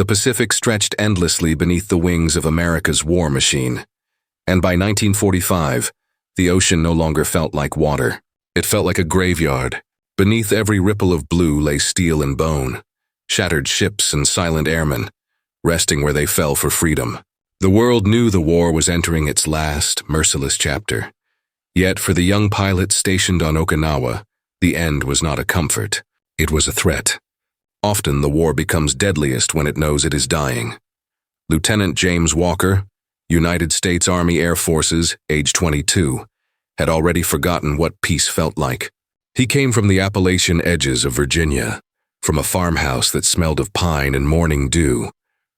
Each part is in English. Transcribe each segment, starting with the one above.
The Pacific stretched endlessly beneath the wings of America's war machine. And by 1945, the ocean no longer felt like water. It felt like a graveyard. Beneath every ripple of blue lay steel and bone, shattered ships and silent airmen, resting where they fell for freedom. The world knew the war was entering its last, merciless chapter. Yet for the young pilots stationed on Okinawa, the end was not a comfort. It was a threat. Often the war becomes deadliest when it knows it is dying. Lieutenant James Walker, United States Army Air Forces, age 22, had already forgotten what peace felt like. He came from the Appalachian edges of Virginia, from a farmhouse that smelled of pine and morning dew,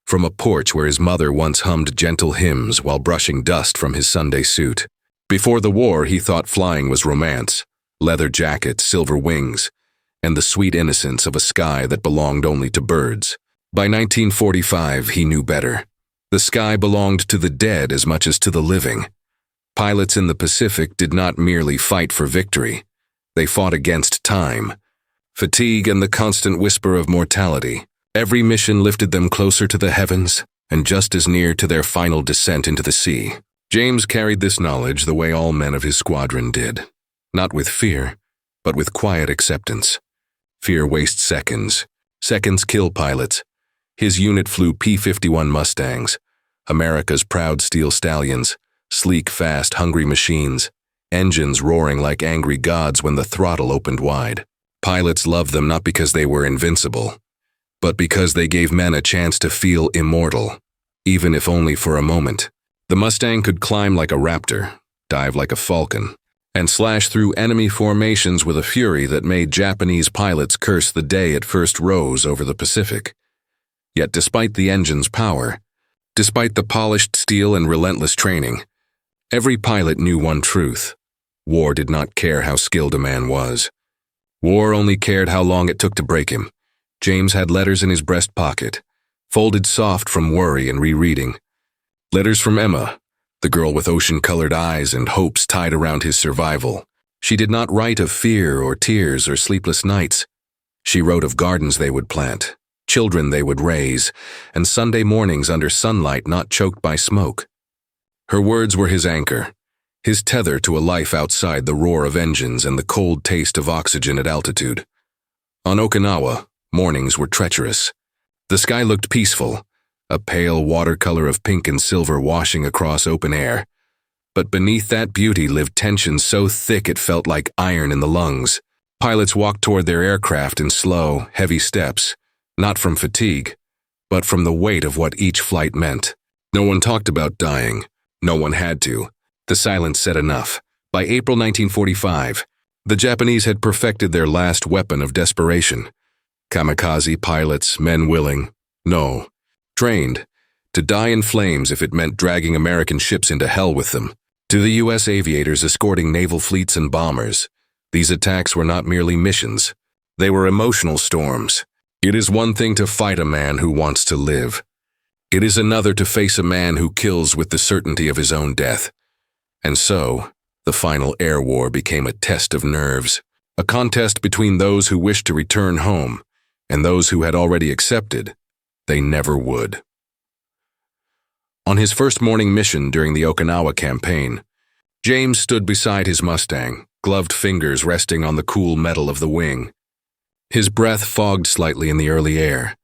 from a porch where his mother once hummed gentle hymns while brushing dust from his Sunday suit. Before the war, he thought flying was romance, leather jackets, silver wings, and the sweet innocence of a sky that belonged only to birds. By 1945, he knew better. The sky belonged to the dead as much as to the living. Pilots in the Pacific did not merely fight for victory. They fought against time, fatigue, and the constant whisper of mortality. Every mission lifted them closer to the heavens and just as near to their final descent into the sea. James carried this knowledge the way all men of his squadron did, not with fear, but with quiet acceptance. Fear wastes seconds. Seconds kill pilots. His unit flew P-51 Mustangs, America's proud steel stallions, sleek, fast, hungry machines, engines roaring like angry gods when the throttle opened wide. Pilots loved them not because they were invincible, but because they gave men a chance to feel immortal, even if only for a moment. The Mustang could climb like a raptor, dive like a falcon, and slash through enemy formations with a fury that made Japanese pilots curse the day it first rose over the Pacific. Yet despite the engine's power, despite the polished steel and relentless training, every pilot knew one truth. War did not care how skilled a man was. War only cared how long it took to break him. James had letters in his breast pocket, folded soft from worry and rereading. Letters from Emma, the girl with ocean-colored eyes and hopes tied around his survival. She did not write of fear or tears or sleepless nights. She wrote of gardens they would plant, children they would raise, and Sunday mornings under sunlight not choked by smoke. Her words were his anchor, his tether to a life outside the roar of engines and the cold taste of oxygen at altitude. On Okinawa, mornings were treacherous. The sky looked peaceful, a pale watercolor of pink and silver washing across open air. But beneath that beauty lived tension so thick it felt like iron in the lungs. Pilots walked toward their aircraft in slow, heavy steps, not from fatigue, but from the weight of what each flight meant. No one talked about dying. No one had to. The silence said enough. By April 1945, the Japanese had perfected their last weapon of desperation. Kamikaze pilots, men willing, trained, to die in flames if it meant dragging American ships into hell with them. To the U.S. aviators escorting naval fleets and bombers, these attacks were not merely missions. They were emotional storms. It is one thing to fight a man who wants to live. It is another to face a man who kills with the certainty of his own death. And so, the final air war became a test of nerves, a contest between those who wished to return home and those who had already accepted they never would. On his first morning mission during the Okinawa campaign, James stood beside his Mustang, gloved fingers resting on the cool metal of the wing. His breath fogged slightly in the early air.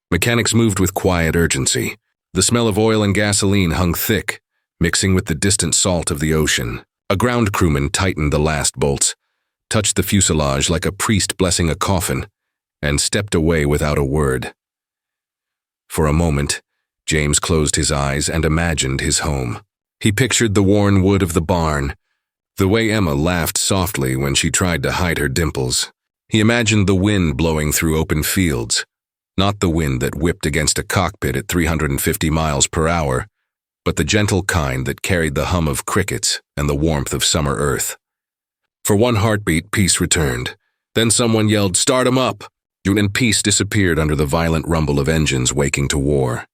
Mechanics moved with quiet urgency. The smell of oil and gasoline hung thick, mixing with the distant salt of the ocean. A ground crewman tightened the last bolts, touched the fuselage like a priest blessing a coffin, and stepped away without a word. For a moment, James closed his eyes and imagined his home. He pictured the worn wood of the barn, the way Emma laughed softly when she tried to hide her dimples. He imagined the wind blowing through open fields, not the wind that whipped against a cockpit at 350 miles per hour, but the gentle kind that carried the hum of crickets and the warmth of summer earth. For one heartbeat, peace returned. Then someone yelled, "Start 'em up!" And peace disappeared under the violent rumble of engines waking to war.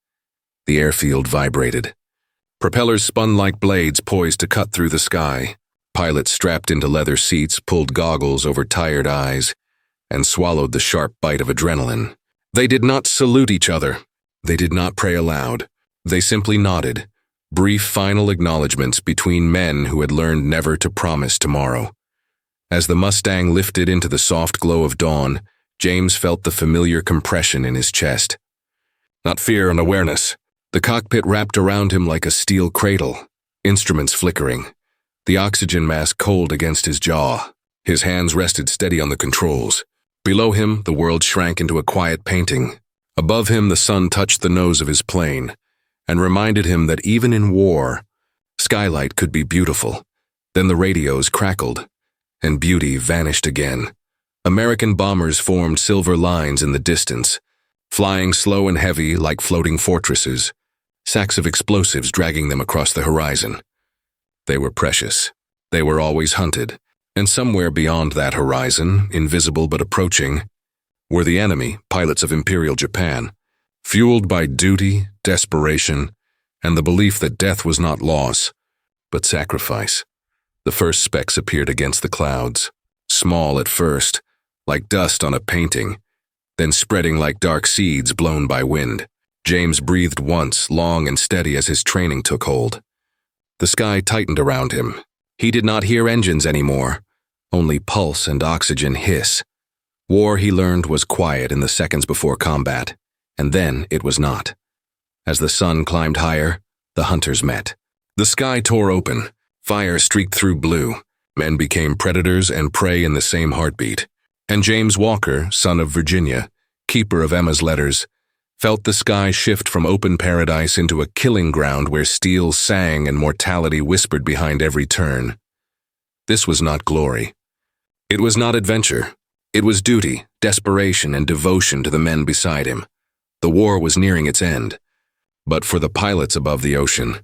The airfield vibrated. Propellers spun like blades poised to cut through the sky. Pilots strapped into leather seats pulled goggles over tired eyes and swallowed the sharp bite of adrenaline. They did not salute each other. They did not pray aloud. They simply nodded, brief final acknowledgments between men who had learned never to promise tomorrow. As the Mustang lifted into the soft glow of dawn, James felt the familiar compression in his chest. Not fear and awareness. The cockpit wrapped around him like a steel cradle, instruments flickering, the oxygen mask cold against his jaw. His hands rested steady on the controls. Below him, the world shrank into a quiet painting. Above him, the sun touched the nose of his plane and reminded him that even in war, skylight could be beautiful. Then the radios crackled, and beauty vanished again. American bombers formed silver lines in the distance, flying slow and heavy like floating fortresses, sacks of explosives dragging them across the horizon. They were precious. They were always hunted, and somewhere beyond that horizon, invisible but approaching, were the enemy, pilots of Imperial Japan, fueled by duty, desperation, and the belief that death was not loss, but sacrifice. The first specks appeared against the clouds, small at first, like dust on a painting, then spreading like dark seeds blown by wind. James breathed once, long and steady as his training took hold. The sky tightened around him. He did not hear engines anymore, only pulse and oxygen hiss. War, he learned, was quiet in the seconds before combat, and then it was not. As the sun climbed higher, the hunters met. The sky tore open, fire streaked through blue. Men became predators and prey in the same heartbeat. And James Walker, son of Virginia, keeper of Emma's letters, felt the sky shift from open paradise into a killing ground where steel sang and mortality whispered behind every turn. This was not glory. It was not adventure. It was duty, desperation, and devotion to the men beside him. The war was nearing its end. But for the pilots above the ocean,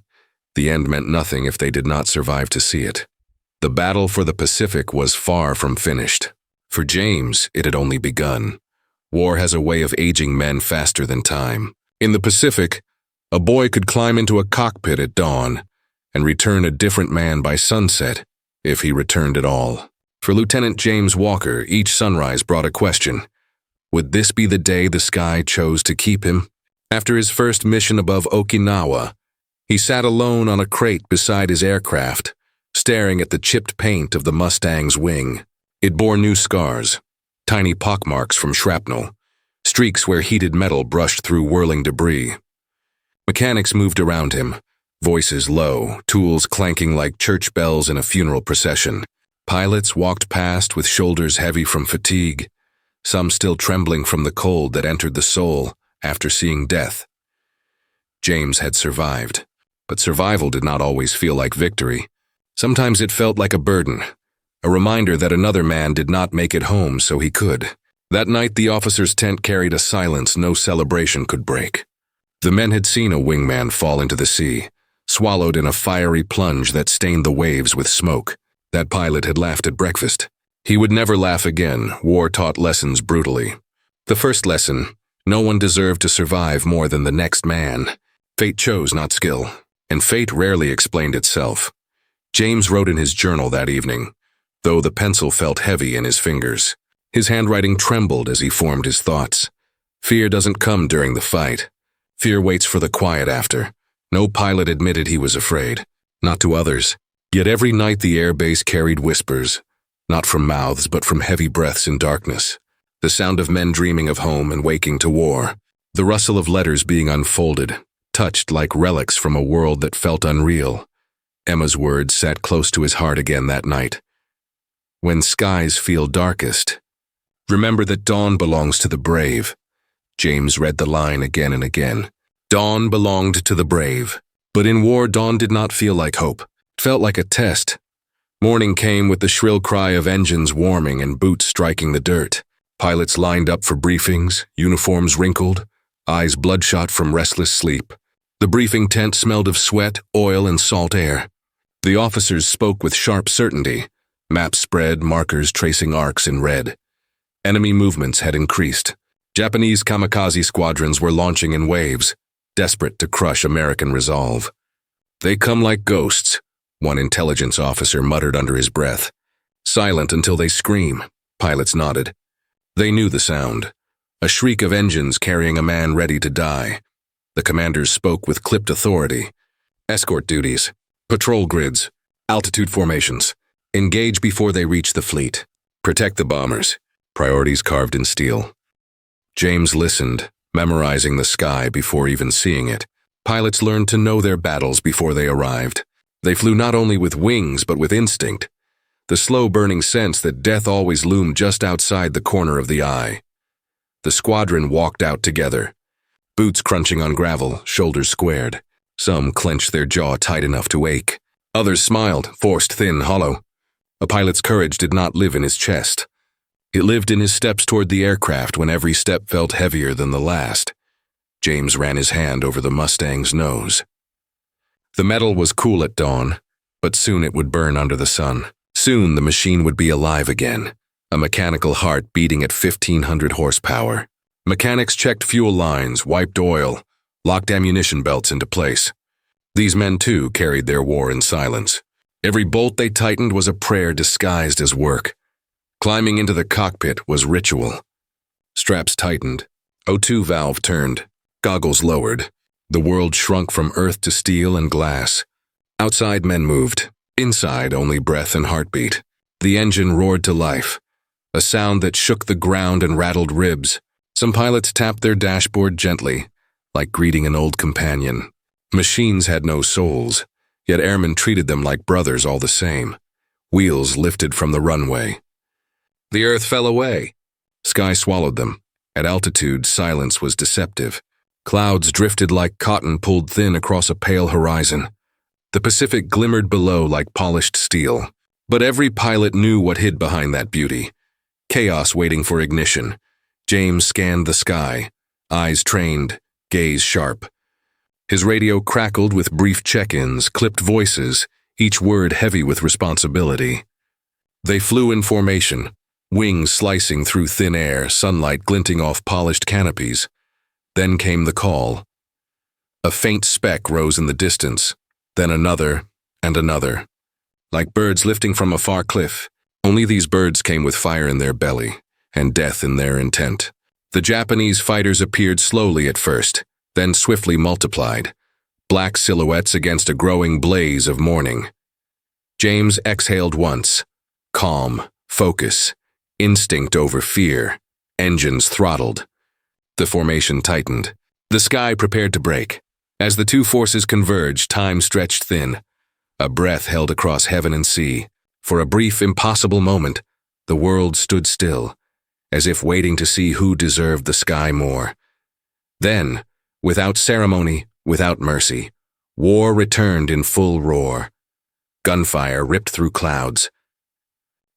the end meant nothing if they did not survive to see it. The battle for the Pacific was far from finished. For James, it had only begun. War has a way of aging men faster than time. In the Pacific, a boy could climb into a cockpit at dawn and return a different man by sunset, if he returned at all. For Lieutenant James Walker, each sunrise brought a question. Would this be the day the sky chose to keep him? After his first mission above Okinawa, he sat alone on a crate beside his aircraft, staring at the chipped paint of the Mustang's wing. It bore new scars, tiny pockmarks from shrapnel, streaks where heated metal brushed through whirling debris. Mechanics moved around him, voices low, tools clanking like church bells in a funeral procession. Pilots walked past with shoulders heavy from fatigue, some still trembling from the cold that entered the soul after seeing death. James had survived, but survival did not always feel like victory. Sometimes it felt like a burden, a reminder that another man did not make it home so he could. That night, the officer's tent carried a silence no celebration could break. The men had seen a wingman fall into the sea, swallowed in a fiery plunge that stained the waves with smoke. That pilot had laughed at breakfast. He would never laugh again. War taught lessons brutally. The first lesson, no one deserved to survive more than the next man. Fate chose, not skill, and fate rarely explained itself. James wrote in his journal that evening, though the pencil felt heavy in his fingers. His handwriting trembled as he formed his thoughts. Fear doesn't come during the fight. Fear waits for the quiet after. No pilot admitted he was afraid, not to others. Yet every night the air base carried whispers, not from mouths but from heavy breaths in darkness. The sound of men dreaming of home and waking to war. The rustle of letters being unfolded, touched like relics from a world that felt unreal. Emma's words sat close to his heart again that night. When skies feel darkest, remember that dawn belongs to the brave. James read the line again and again. Dawn belonged to the brave. But in war, dawn did not feel like hope. It felt like a test. Morning came with the shrill cry of engines warming and boots striking the dirt. Pilots lined up for briefings, uniforms wrinkled, eyes bloodshot from restless sleep. The briefing tent smelled of sweat, oil, and salt air. The officers spoke with sharp certainty, maps spread, markers tracing arcs in red. Enemy movements had increased. Japanese kamikaze squadrons were launching in waves, desperate to crush American resolve. They come like ghosts, one intelligence officer muttered under his breath. Silent until they scream, pilots nodded. They knew the sound, a shriek of engines carrying a man ready to die. The commanders spoke with clipped authority. Escort duties, patrol grids, altitude formations. Engage before they reach the fleet. Protect the bombers. Priorities carved in steel. James listened, memorizing the sky before even seeing it. Pilots learned to know their battles before they arrived. They flew not only with wings but with instinct, the slow-burning sense that death always loomed just outside the corner of the eye. The squadron walked out together, boots crunching on gravel, shoulders squared. Some clenched their jaw tight enough to ache. Others smiled, forced thin, hollow. A pilot's courage did not live in his chest. It lived in his steps toward the aircraft when every step felt heavier than the last. James ran his hand over the Mustang's nose. The metal was cool at dawn, but soon it would burn under the sun. Soon the machine would be alive again, a mechanical heart beating at 1,500 horsepower. Mechanics checked fuel lines, wiped oil, locked ammunition belts into place. These men, too, carried their war in silence. Every bolt they tightened was a prayer disguised as work. Climbing into the cockpit was ritual. Straps tightened. O2 valve turned. Goggles lowered. The world shrunk from earth to steel and glass. Outside, men moved. Inside, only breath and heartbeat. The engine roared to life, a sound that shook the ground and rattled ribs. Some pilots tapped their dashboard gently, like greeting an old companion. Machines had no souls, yet airmen treated them like brothers all the same. Wheels lifted from the runway. The earth fell away. Sky swallowed them. At altitude, silence was deceptive. Clouds drifted like cotton pulled thin across a pale horizon. The Pacific glimmered below like polished steel. But every pilot knew what hid behind that beauty. Chaos waiting for ignition. James scanned the sky, eyes trained, gaze sharp. His radio crackled with brief check-ins, clipped voices, each word heavy with responsibility. They flew in formation, wings slicing through thin air, sunlight glinting off polished canopies. Then came the call. A faint speck rose in the distance, then another and another. Like birds lifting from a far cliff, only these birds came with fire in their belly and death in their intent. The Japanese fighters appeared slowly at first, then swiftly multiplied, black silhouettes against a growing blaze of morning. James exhaled once. Calm, focus, instinct over fear, engines throttled. The formation tightened. The sky prepared to break. As the two forces converged, time stretched thin. A breath held across heaven and sea. For a brief, impossible moment, the world stood still, as if waiting to see who deserved the sky more. Then, without ceremony, without mercy, war returned in full roar. Gunfire ripped through clouds.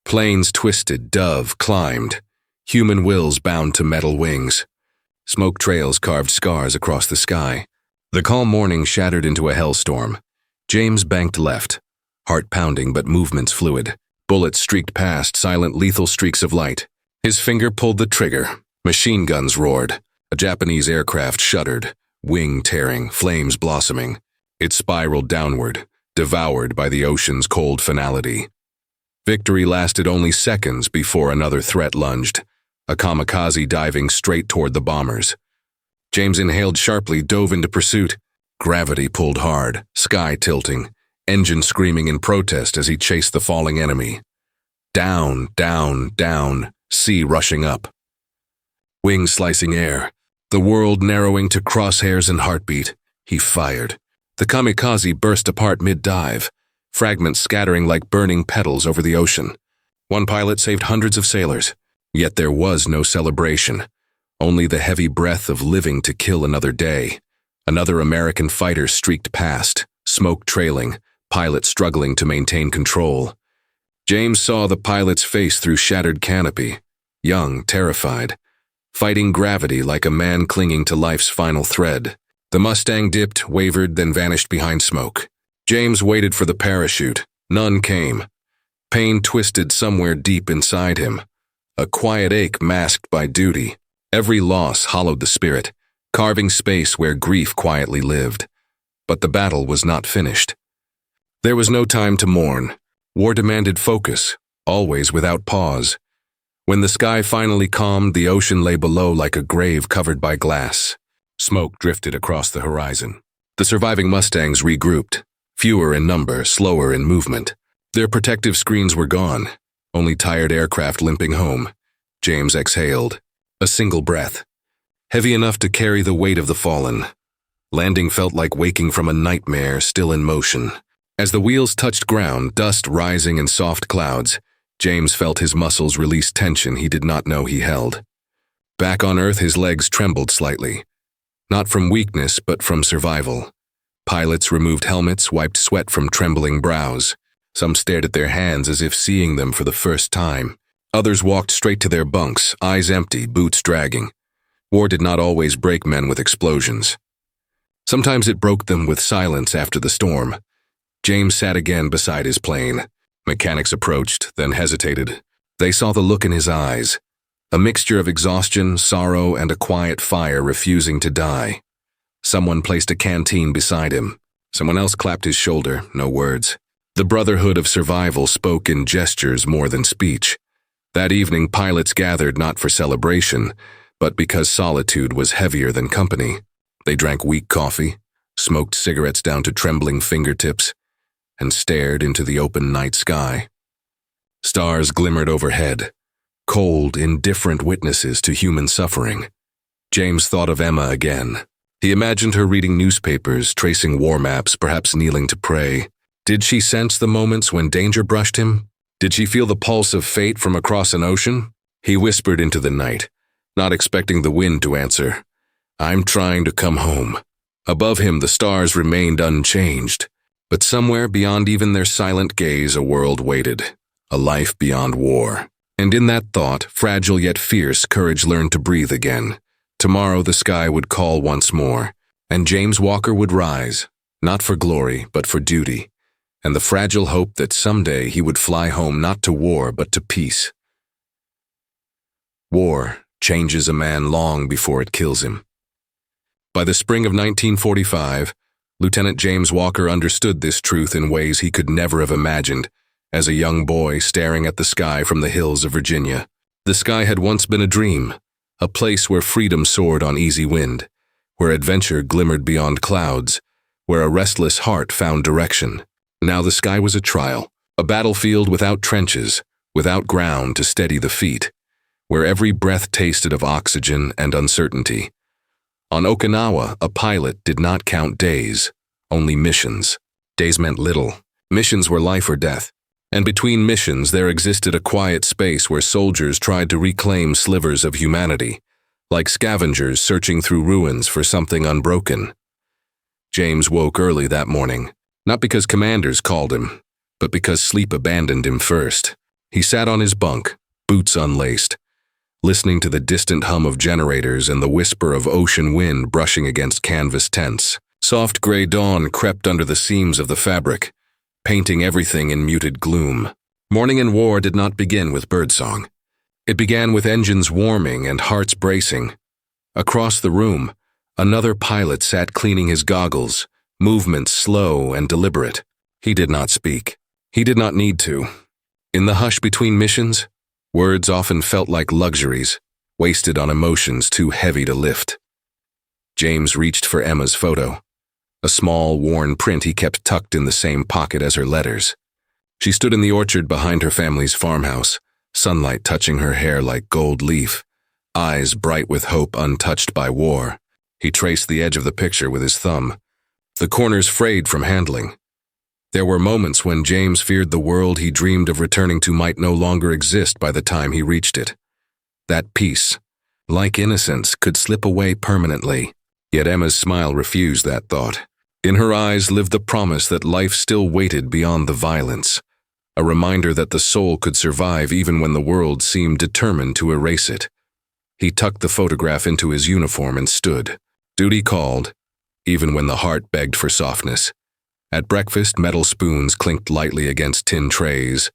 Planes twisted, dove climbed, human wills bound to metal wings. Smoke trails carved scars across the sky. The calm morning shattered into a hellstorm. James banked left, heart pounding but movements fluid. Bullets streaked past, silent lethal streaks of light. His finger pulled the trigger. Machine guns roared. A Japanese aircraft shuddered, wing tearing, flames blossoming. It spiraled downward, devoured by the ocean's cold finality. Victory lasted only seconds before another threat lunged, a kamikaze diving straight toward the bombers. James inhaled sharply, dove into pursuit. Gravity pulled hard, sky tilting, engine screaming in protest as he chased the falling enemy. Down, down, down, sea rushing up. Wings slicing air, the world narrowing to crosshairs and heartbeat. He fired. The kamikaze burst apart mid-dive, fragments scattering like burning petals over the ocean. One pilot saved hundreds of sailors, yet there was no celebration. Only the heavy breath of living to kill another day. Another American fighter streaked past, smoke trailing, pilot struggling to maintain control. James saw the pilot's face through shattered canopy, young, terrified, fighting gravity like a man clinging to life's final thread. The Mustang dipped, wavered, then vanished behind smoke. James waited for the parachute. None came. Pain twisted somewhere deep inside him. A quiet ache masked by duty. Every loss hollowed the spirit, carving space where grief quietly lived. But the battle was not finished. There was no time to mourn. War demanded focus, always without pause. When the sky finally calmed, the ocean lay below like a grave covered by glass. Smoke drifted across the horizon. The surviving Mustangs regrouped, fewer in number, slower in movement. Their protective screens were gone, only tired aircraft limping home. James exhaled, a single breath, heavy enough to carry the weight of the fallen. Landing felt like waking from a nightmare still in motion. As the wheels touched ground, dust rising in soft clouds, James felt his muscles release tension he did not know he held. Back on Earth, his legs trembled slightly. Not from weakness, but from survival. Pilots removed helmets, wiped sweat from trembling brows. Some stared at their hands as if seeing them for the first time. Others walked straight to their bunks, eyes empty, boots dragging. War did not always break men with explosions. Sometimes it broke them with silence after the storm. James sat again beside his plane. Mechanics approached, then hesitated. They saw the look in his eyes, a mixture of exhaustion, sorrow, and a quiet fire refusing to die. Someone placed a canteen beside him. Someone else clapped his shoulder, no words. The brotherhood of survival spoke in gestures more than speech. That evening, pilots gathered not for celebration, but because solitude was heavier than company. They drank weak coffee, smoked cigarettes down to trembling fingertips, and stared into the open night sky. Stars glimmered overhead, cold, indifferent witnesses to human suffering. James thought of Emma again. He imagined her reading newspapers, tracing war maps, perhaps kneeling to pray. Did she sense the moments when danger brushed him? Did she feel the pulse of fate from across an ocean? He whispered into the night, not expecting the wind to answer. "I'm trying to come home." Above him, the stars remained unchanged, but somewhere beyond even their silent gaze, a world waited, a life beyond war. And in that thought, fragile yet fierce, courage learned to breathe again. Tomorrow the sky would call once more, and James Walker would rise, not for glory, but for duty, and the fragile hope that someday he would fly home not to war, but to peace. War changes a man long before it kills him. By the spring of 1945, Lieutenant James Walker understood this truth in ways he could never have imagined as a young boy staring at the sky from the hills of Virginia. The sky had once been a dream, a place where freedom soared on easy wind, where adventure glimmered beyond clouds, where a restless heart found direction. Now the sky was a trial, a battlefield without trenches, without ground to steady the feet, where every breath tasted of oxygen and uncertainty. On Okinawa, a pilot did not count days, only missions. Days meant little. Missions were life or death. And between missions, there existed a quiet space where soldiers tried to reclaim slivers of humanity, like scavengers searching through ruins for something unbroken. James woke early that morning, not because commanders called him, but because sleep abandoned him first. He sat on his bunk, boots unlaced, listening to the distant hum of generators and the whisper of ocean wind brushing against canvas tents. Soft gray dawn crept under the seams of the fabric, painting everything in muted gloom. Morning in war did not begin with birdsong. It began with engines warming and hearts bracing. Across the room, another pilot sat cleaning his goggles, movements slow and deliberate. He did not speak. He did not need to. In the hush between missions, words often felt like luxuries, wasted on emotions too heavy to lift. James reached for Emma's photo, a small, worn print he kept tucked in the same pocket as her letters. She stood in the orchard behind her family's farmhouse, sunlight touching her hair like gold leaf, eyes bright with hope untouched by war. He traced the edge of the picture with his thumb, the corners frayed from handling. There were moments when James feared the world he dreamed of returning to might no longer exist by the time he reached it. That peace, like innocence, could slip away permanently. Yet Emma's smile refused that thought. In her eyes lived the promise that life still waited beyond the violence, a reminder that the soul could survive even when the world seemed determined to erase it. He tucked the photograph into his uniform and stood. Duty called, even when the heart begged for softness. At breakfast, metal spoons clinked lightly against tin trays,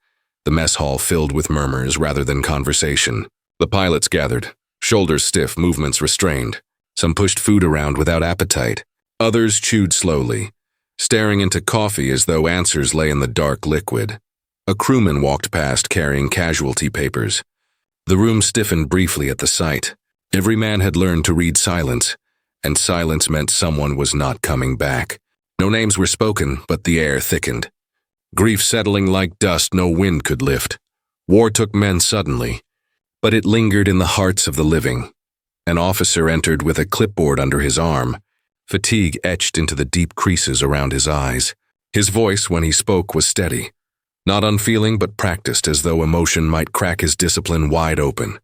the mess hall filled with murmurs rather than conversation. The pilots gathered, shoulders stiff, movements restrained. Some pushed food around without appetite. Others chewed slowly, staring into coffee as though answers lay in the dark liquid. A crewman walked past carrying casualty papers. The room stiffened briefly at the sight. Every man had learned to read silence, and silence meant someone was not coming back. No names were spoken, but the air thickened. Grief settling like dust no wind could lift. War took men suddenly, but it lingered in the hearts of the living. An officer entered with a clipboard under his arm, fatigue etched into the deep creases around his eyes. His voice, when he spoke, was steady, not unfeeling but practiced, as though emotion might crack his discipline wide open.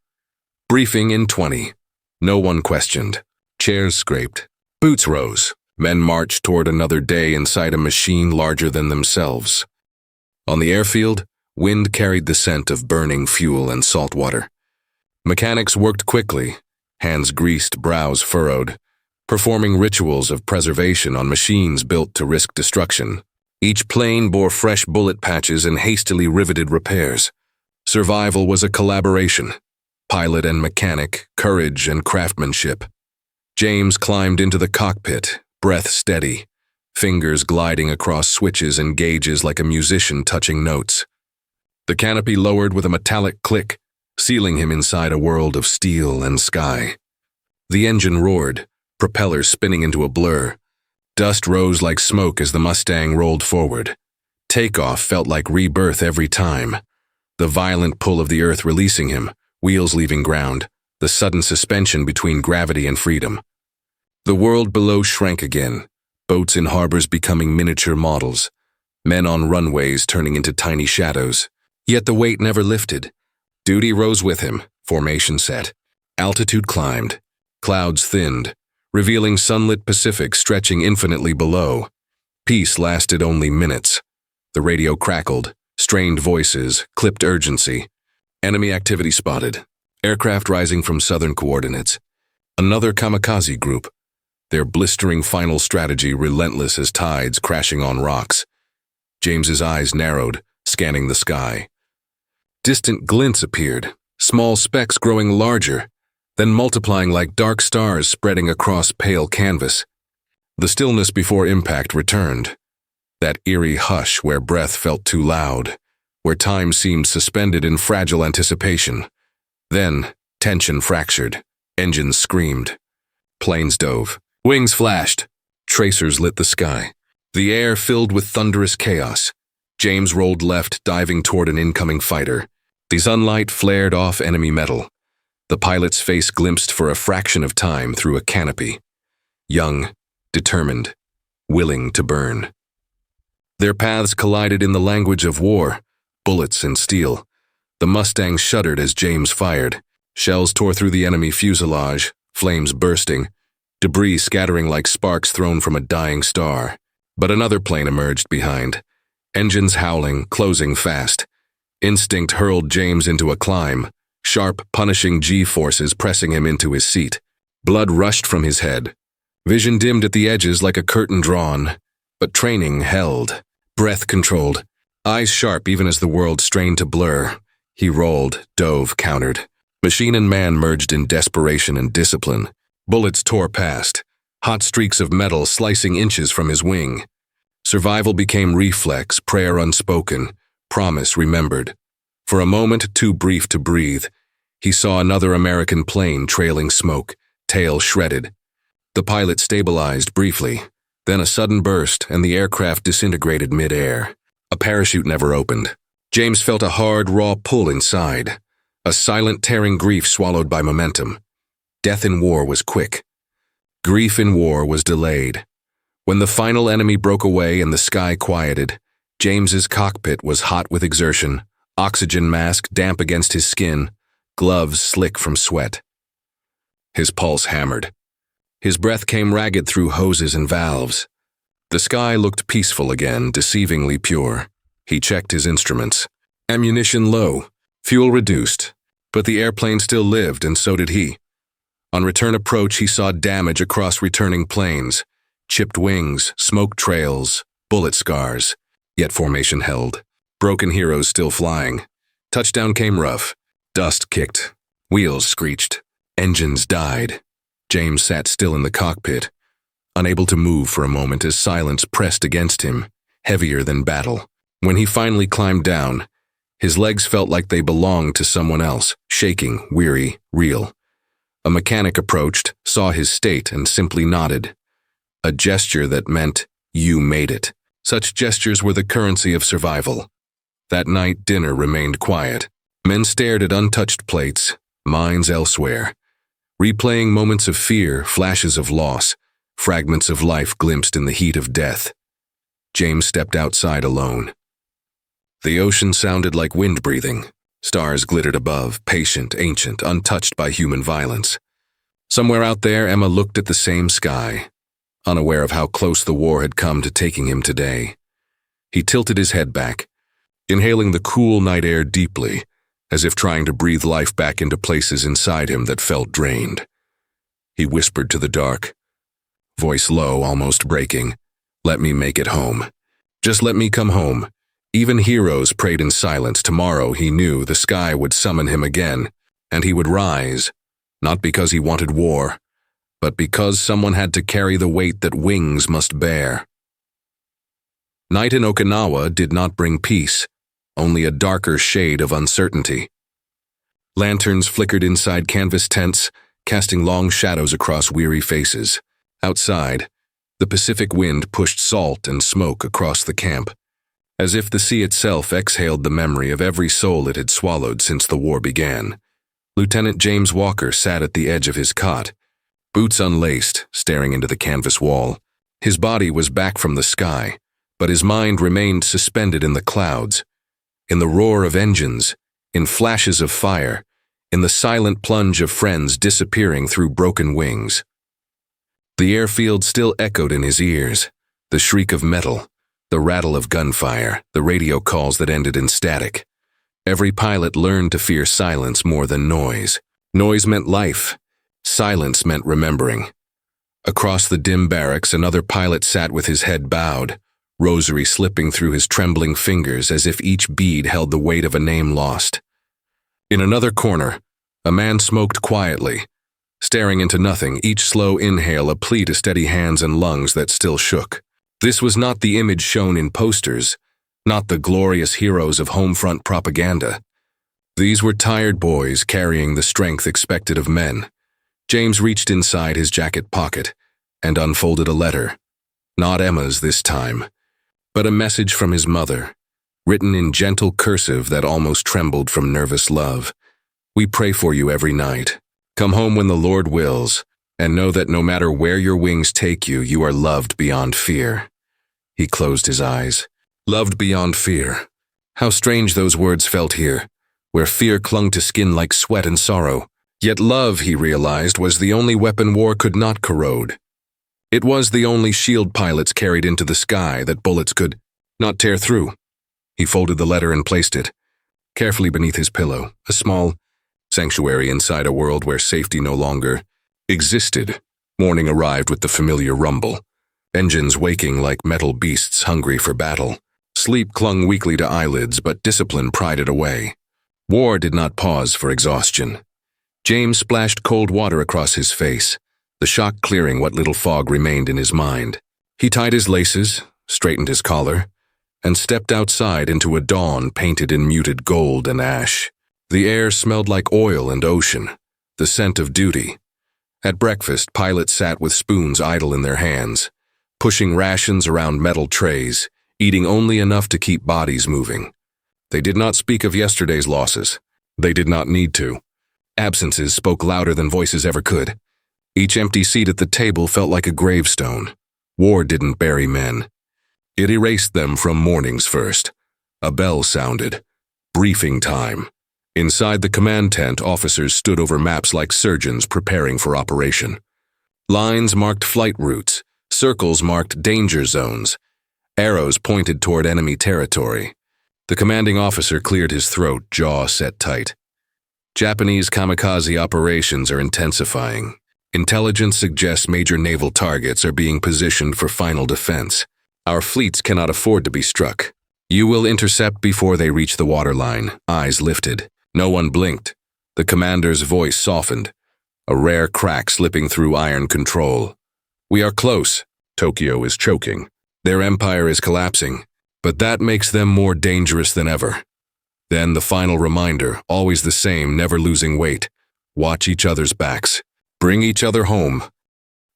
Briefing in 20. No one questioned. Chairs scraped. Boots rose. Men marched toward another day inside a machine larger than themselves. On the airfield, wind carried the scent of burning fuel and salt water. Mechanics worked quickly, hands greased, brows furrowed, performing rituals of preservation on machines built to risk destruction. Each plane bore fresh bullet patches and hastily riveted repairs. Survival was a collaboration. Pilot and mechanic, courage and craftsmanship. James climbed into the cockpit, breath steady, fingers gliding across switches and gauges like a musician touching notes. The canopy lowered with a metallic click, sealing him inside a world of steel and sky. The engine roared, propellers spinning into a blur. Dust rose like smoke as the Mustang rolled forward. Takeoff felt like rebirth every time. The violent pull of the earth releasing him, wheels leaving ground, the sudden suspension between gravity and freedom. The world below shrank again, boats in harbors becoming miniature models, men on runways turning into tiny shadows. Yet the weight never lifted. Duty rose with him, formation set. Altitude climbed. Clouds thinned, revealing sunlit Pacific stretching infinitely below. Peace lasted only minutes. The radio crackled, strained voices, clipped urgency. Enemy activity spotted. Aircraft rising from southern coordinates. Another kamikaze group. Their blistering final strategy relentless as tides crashing on rocks. James's eyes narrowed, scanning the sky. Distant glints appeared, small specks growing larger, then multiplying like dark stars spreading across pale canvas. The stillness before impact returned. That eerie hush where breath felt too loud, where time seemed suspended in fragile anticipation. Then, tension fractured, engines screamed. Planes dove, wings flashed, tracers lit the sky. The air filled with thunderous chaos. James rolled left, diving toward an incoming fighter. The sunlight flared off enemy metal. The pilot's face glimpsed for a fraction of time through a canopy. Young, determined, willing to burn. Their paths collided in the language of war, bullets and steel. The Mustang shuddered as James fired. Shells tore through the enemy fuselage, flames bursting, debris scattering like sparks thrown from a dying star. But another plane emerged behind. Engines howling, closing fast. Instinct hurled James into a climb, sharp, punishing G-forces pressing him into his seat. Blood rushed from his head. Vision dimmed at the edges like a curtain drawn, but training held. Breath controlled. Eyes sharp even as the world strained to blur. He rolled, dove, countered. Machine and man merged in desperation and discipline. Bullets tore past, hot streaks of metal slicing inches from his wing. Survival became reflex, prayer unspoken, promise remembered. For a moment too brief to breathe, he saw another American plane trailing smoke, tail shredded. The pilot stabilized briefly, then a sudden burst and the aircraft disintegrated mid-air. A parachute never opened. James felt a hard, raw pull inside, a silent, tearing grief swallowed by momentum. Death in war was quick. Grief in war was delayed. When the final enemy broke away and the sky quieted, James's cockpit was hot with exertion, oxygen mask damp against his skin, gloves slick from sweat. His pulse hammered. His breath came ragged through hoses and valves. The sky looked peaceful again, deceivingly pure. He checked his instruments. Ammunition low, fuel reduced, but the airplane still lived and so did he. On return approach, he saw damage across returning planes, chipped wings, smoke trails, bullet scars, yet formation held. Broken heroes still flying. Touchdown came rough. Dust kicked. Wheels screeched. Engines died. James sat still in the cockpit, unable to move for a moment as silence pressed against him, heavier than battle. When he finally climbed down, his legs felt like they belonged to someone else, shaking, weary, real. A mechanic approached, saw his state, and simply nodded. A gesture that meant, "You made it." Such gestures were the currency of survival. That night, dinner remained quiet. Men stared at untouched plates, minds elsewhere, replaying moments of fear, flashes of loss, fragments of life glimpsed in the heat of death. James stepped outside alone. The ocean sounded like wind breathing. Stars glittered above, patient, ancient, untouched by human violence. Somewhere out there, Emma looked at the same sky, unaware of how close the war had come to taking him today. He tilted his head back, inhaling the cool night air deeply, as if trying to breathe life back into places inside him that felt drained. He whispered to the dark, voice low, almost breaking, "Let me make it home. Just let me come home." Even heroes prayed in silence. Tomorrow, he knew, the sky would summon him again, and he would rise, not because he wanted war, but because someone had to carry the weight that wings must bear. Night in Okinawa did not bring peace, only a darker shade of uncertainty. Lanterns flickered inside canvas tents, casting long shadows across weary faces. Outside, the Pacific wind pushed salt and smoke across the camp, as if the sea itself exhaled the memory of every soul it had swallowed since the war began. Lieutenant James Walker sat at the edge of his cot, boots unlaced, staring into the canvas wall. His body was back from the sky, but his mind remained suspended in the clouds, in the roar of engines, in flashes of fire, in the silent plunge of friends disappearing through broken wings. The airfield still echoed in his ears, the shriek of metal, the rattle of gunfire, the radio calls that ended in static. Every pilot learned to fear silence more than noise. Noise meant life. Silence meant remembering. Across the dim barracks, another pilot sat with his head bowed, rosary slipping through his trembling fingers as if each bead held the weight of a name lost. In another corner, a man smoked quietly, staring into nothing, each slow inhale a plea to steady hands and lungs that still shook. This was not the image shown in posters, not the glorious heroes of home front propaganda. These were tired boys carrying the strength expected of men. James reached inside his jacket pocket and unfolded a letter. Not Emma's this time, but a message from his mother, written in gentle cursive that almost trembled from nervous love. "We pray for you every night. Come home when the Lord wills, and know that no matter where your wings take you, you are loved beyond fear." He closed his eyes. Loved beyond fear. How strange those words felt here, where fear clung to skin like sweat and sorrow. Yet love, he realized, was the only weapon war could not corrode. It was the only shield pilots carried into the sky that bullets could not tear through. He folded the letter and placed it carefully beneath his pillow, a small sanctuary inside a world where safety no longer existed. Morning arrived with the familiar rumble, engines waking like metal beasts hungry for battle. Sleep clung weakly to eyelids, but discipline pried it away. War did not pause for exhaustion. James splashed cold water across his face, the shock clearing what little fog remained in his mind. He tied his laces, straightened his collar, and stepped outside into a dawn painted in muted gold and ash. The air smelled like oil and ocean, the scent of duty. At breakfast, pilots sat with spoons idle in their hands, pushing rations around metal trays, eating only enough to keep bodies moving. They did not speak of yesterday's losses. They did not need to. Absences spoke louder than voices ever could. Each empty seat at the table felt like a gravestone. War didn't bury men. It erased them from morning's first. A bell sounded. Briefing time. Inside the command tent, officers stood over maps like surgeons preparing for operation. Lines marked flight routes. Circles marked danger zones. Arrows pointed toward enemy territory. The commanding officer cleared his throat, jaw set tight. Japanese kamikaze operations are intensifying. Intelligence suggests major naval targets are being positioned for final defense. Our fleets cannot afford to be struck. You will intercept before they reach the waterline. Eyes lifted. No one blinked. The commander's voice softened, a rare crack slipping through iron control. We are close. Tokyo is choking. Their empire is collapsing, but that makes them more dangerous than ever. Then the final reminder, always the same, never losing weight. Watch each other's backs. bring each other home.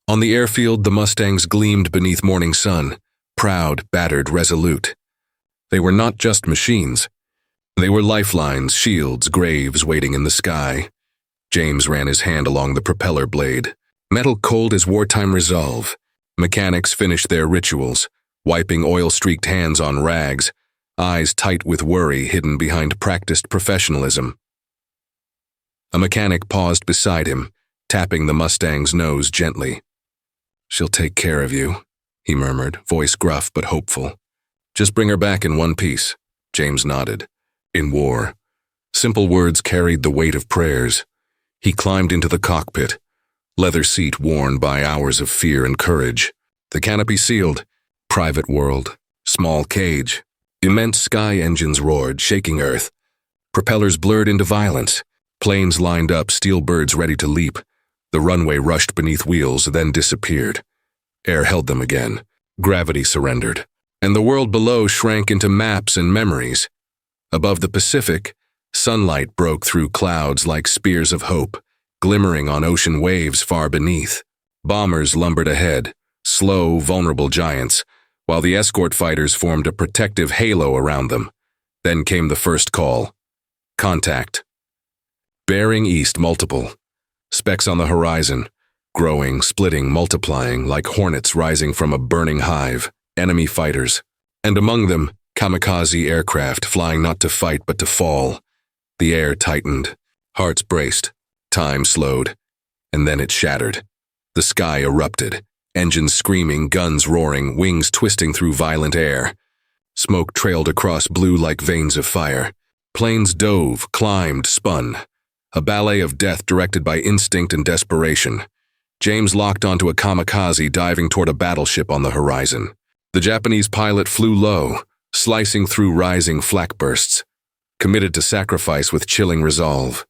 On the airfield, the Mustangs gleamed beneath morning sun, proud, battered, resolute. They were not just machines. They were lifelines, shields, graves waiting in the sky. James ran his hand along the propeller blade, metal cold as wartime resolve. Mechanics finished their rituals, wiping oil-streaked hands on rags, eyes tight with worry hidden behind practiced professionalism. A mechanic paused beside him, tapping the Mustang's nose gently. "She'll take care of you," he murmured, voice gruff but hopeful. "Just bring her back in one piece." James nodded. In war, simple words carried the weight of prayers. He climbed into the cockpit, leather seat worn by hours of fear and courage. The canopy sealed. Private world. Small cage. Immense sky engines roared, shaking Earth. Propellers blurred into violence. Planes lined up, steel birds ready to leap. The runway rushed beneath wheels, then disappeared. Air held them again. Gravity surrendered. And the world below shrank into maps and memories. Above the Pacific, sunlight broke through clouds like spears of hope, glimmering on ocean waves far beneath. Bombers lumbered ahead, slow, vulnerable giants, while the escort fighters formed a protective halo around them. Then came the first call. Contact. Bearing east multiple. Specks on the horizon, growing, splitting, multiplying like hornets rising from a burning hive. Enemy fighters. And among them, kamikaze aircraft flying not to fight but to fall. The air tightened. Hearts braced. Time slowed. And then it shattered. The sky erupted. Engines screaming, guns roaring, wings twisting through violent air. Smoke trailed across blue like veins of fire. Planes dove, climbed, spun. A ballet of death directed by instinct and desperation. James locked onto a kamikaze diving toward a battleship on the horizon. The Japanese pilot flew low, slicing through rising flak bursts, committed to sacrifice with chilling resolve.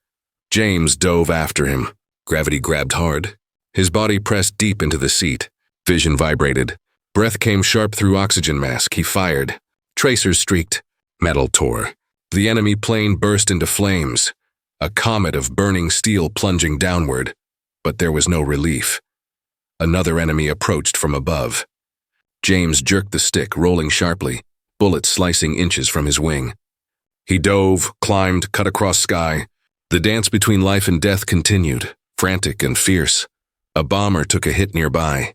James dove after him. Gravity grabbed hard. His body pressed deep into the seat. Vision vibrated. Breath came sharp through oxygen mask. He fired. Tracers streaked. Metal tore. The enemy plane burst into flames. A comet of burning steel plunging downward. But there was no relief. Another enemy approached from above. James jerked the stick, rolling sharply, bullets slicing inches from his wing. He dove, climbed, cut across sky. The dance between life and death continued, frantic and fierce. A bomber took a hit nearby,